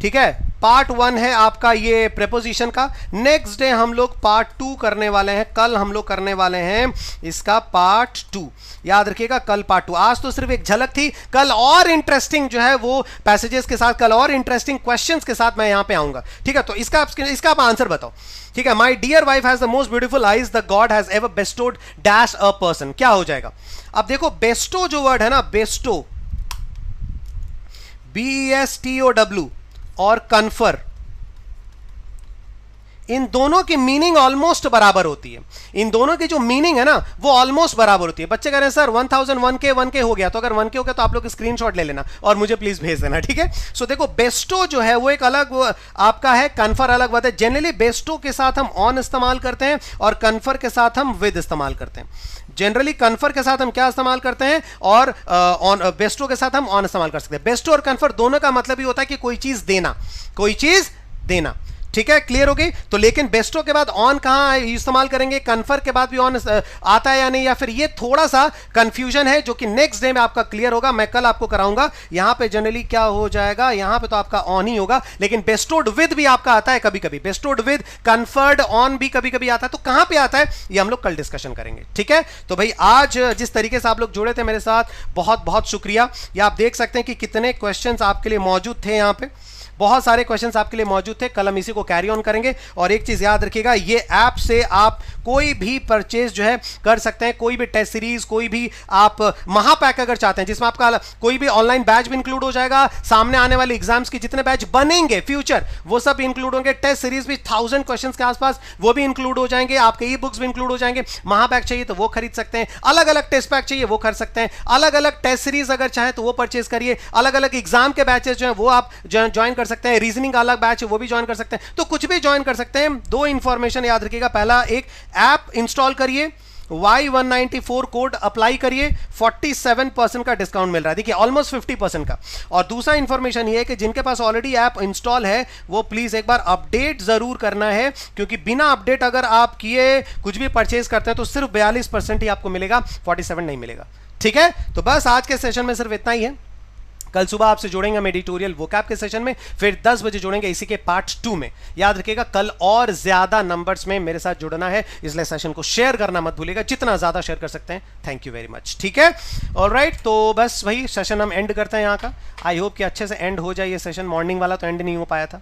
ठीक है। पार्ट 1 है आपका ये प्रेपोजिशन का। नेक्स्ट डे हम लोग पार्ट 2 करने वाले हैं। कल हम लोग करने वाले हैं इसका पार्ट 2। याद रखिएगा, कल पार्ट 2। आज तो सिर्फ एक झलक थी, कल और इंटरेस्टिंग जो है वो पैसेजेस के साथ, कल और इंटरेस्टिंग क्वेश्चंस के साथ मैं यहां पे आऊंगा, ठीक है। तो इसका आप आंसर बताओ, ठीक है। My dear wife has the most beautiful eyes the god has ever bestowed dash a person. क्या हो जाएगा? अब देखो, बेस्टो जो वर्ड है ना, बेस्टो, BESTOW, और कन्फर, इन दोनों की मीनिंग ऑलमोस्ट बराबर होती है। इन दोनों की जो मीनिंग है ना वो ऑलमोस्ट बराबर होती है। बच्चे कह रहे हैं सर 1000 1K हो गया, तो अगर 1K हो गया तो आप लोग स्क्रीनशॉट ले लेना और मुझे प्लीज भेज देना, ठीक है। सो देखो, बेस्टो जो है वो एक अलग आपका है, कन्फर अलग बात है। जनरली बेस्टो के साथ हम ऑन इस्तेमाल करते हैं और कन्फर के साथ हम विद इस्तेमाल करते हैं। जनरली कन्फर के साथ हम क्या इस्तेमाल करते हैं और बेस्टो के साथ हम ऑन इस्तेमाल कर सकते हैं। बेस्टो और कन्फर दोनों का मतलब ही होता है कि कोई चीज देना, कोई चीज देना, ठीक है। क्लियर हो गई? तो लेकिन बेस्टो के बाद ऑन कहां इस्तेमाल करेंगे, कन्फर के बाद भी ऑन आता है या नहीं, या फिर ये थोड़ा सा कंफ्यूजन है जो कि नेक्स्ट डे में आपका क्लियर होगा। मैं कल आपको कराऊंगा। यहां पे जनरली क्या हो जाएगा, यहां पे तो आपका ऑन ही होगा, लेकिन बेस्टोड विद भी आपका आता है कभी कभी। बेस्टोड विद, कन्फर्ड ऑन भी कभी कभी आता है। तो कहां पे आता है ये हम लोग कल डिस्कशन करेंगे, ठीक है। तो भाई आज जिस तरीके से आप लोग जुड़े थे मेरे साथ, बहुत बहुत शुक्रिया। ये आप देख सकते हैं कि कितने क्वेश्चंस आपके लिए मौजूद थे, यहां पे बहुत सारे क्वेश्चंस आपके लिए मौजूद थे। कल हम इसी को कैरी ऑन करेंगे। और एक चीज याद रखिएगा, ये ऐप से आप कोई भी परचेज जो है कर सकते हैं। कोई भी टेस्ट सीरीज, कोई भी आप महापैक अगर चाहते हैं जिसमें आपका कोई भी ऑनलाइन बैच भी इंक्लूड हो जाएगा, सामने आने वाले एग्जाम्स की जितने बैच बनेंगे फ्यूचर वो सब इंक्लूड होंगे। टेस्ट सीरीज भी 1000 क्वेश्चन के आसपास वो भी इंक्लूड हो जाएंगे। आपके ई बुक्स भी इंक्लूड हो जाएंगे। महापैक चाहिए तो वो खरीद सकते हैं, अलग अलग टेस्ट पैक चाहिए वो कर सकते हैं, अलग अलग टेस्ट सीरीज अगर चाहे तो वो परचेज करिए, अलग अलग एग्जाम के बैचेस जो है वो आप ज्वाइन कर सकते हैं, रीजनिंग अलग बैच है वो भी ज्वाइन कर सकते हैं। तो कुछ भी ज्वाइन कर सकते हैं। दो इंफॉर्मेशन याद रखिएगा, पहला एक ऐप इंस्टॉल करिए, Y194 कोड अप्लाई करिए, 47% का डिस्काउंट मिल रहा है, देखिए ऑलमोस्ट 50% का। और दूसरा इंफॉर्मेशन ये है कि जिनके पास ऑलरेडी ऐप इंस्टॉल है वो प्लीज एक बार अपडेट जरूर करना है, क्योंकि बिना अपडेट अगर आप किए कुछ भी परचेज करते हैं तो सिर्फ 42% ही आपको मिलेगा, 47 नहीं मिलेगा, ठीक है। तो बस आज के सेशन में सिर्फ इतना ही है। कल सुबह आपसे जुड़ेंगे हम एडिटोरियल वोकैब के सेशन में, फिर 10 बजे जुड़ेंगे इसी के पार्ट 2 में। याद रखिएगा कल और ज्यादा नंबर्स में मेरे साथ जुड़ना है, इसलिए सेशन को शेयर करना मत भूलिएगा, जितना ज्यादा शेयर कर सकते हैं। थैंक यू वेरी मच, ठीक है। ऑलराइट, तो बस वही सेशन हम एंड करते हैं यहाँ का। आई होप कि अच्छे से एंड हो जाए ये सेशन। मॉर्निंग वाला तो एंड नहीं हो पाया था।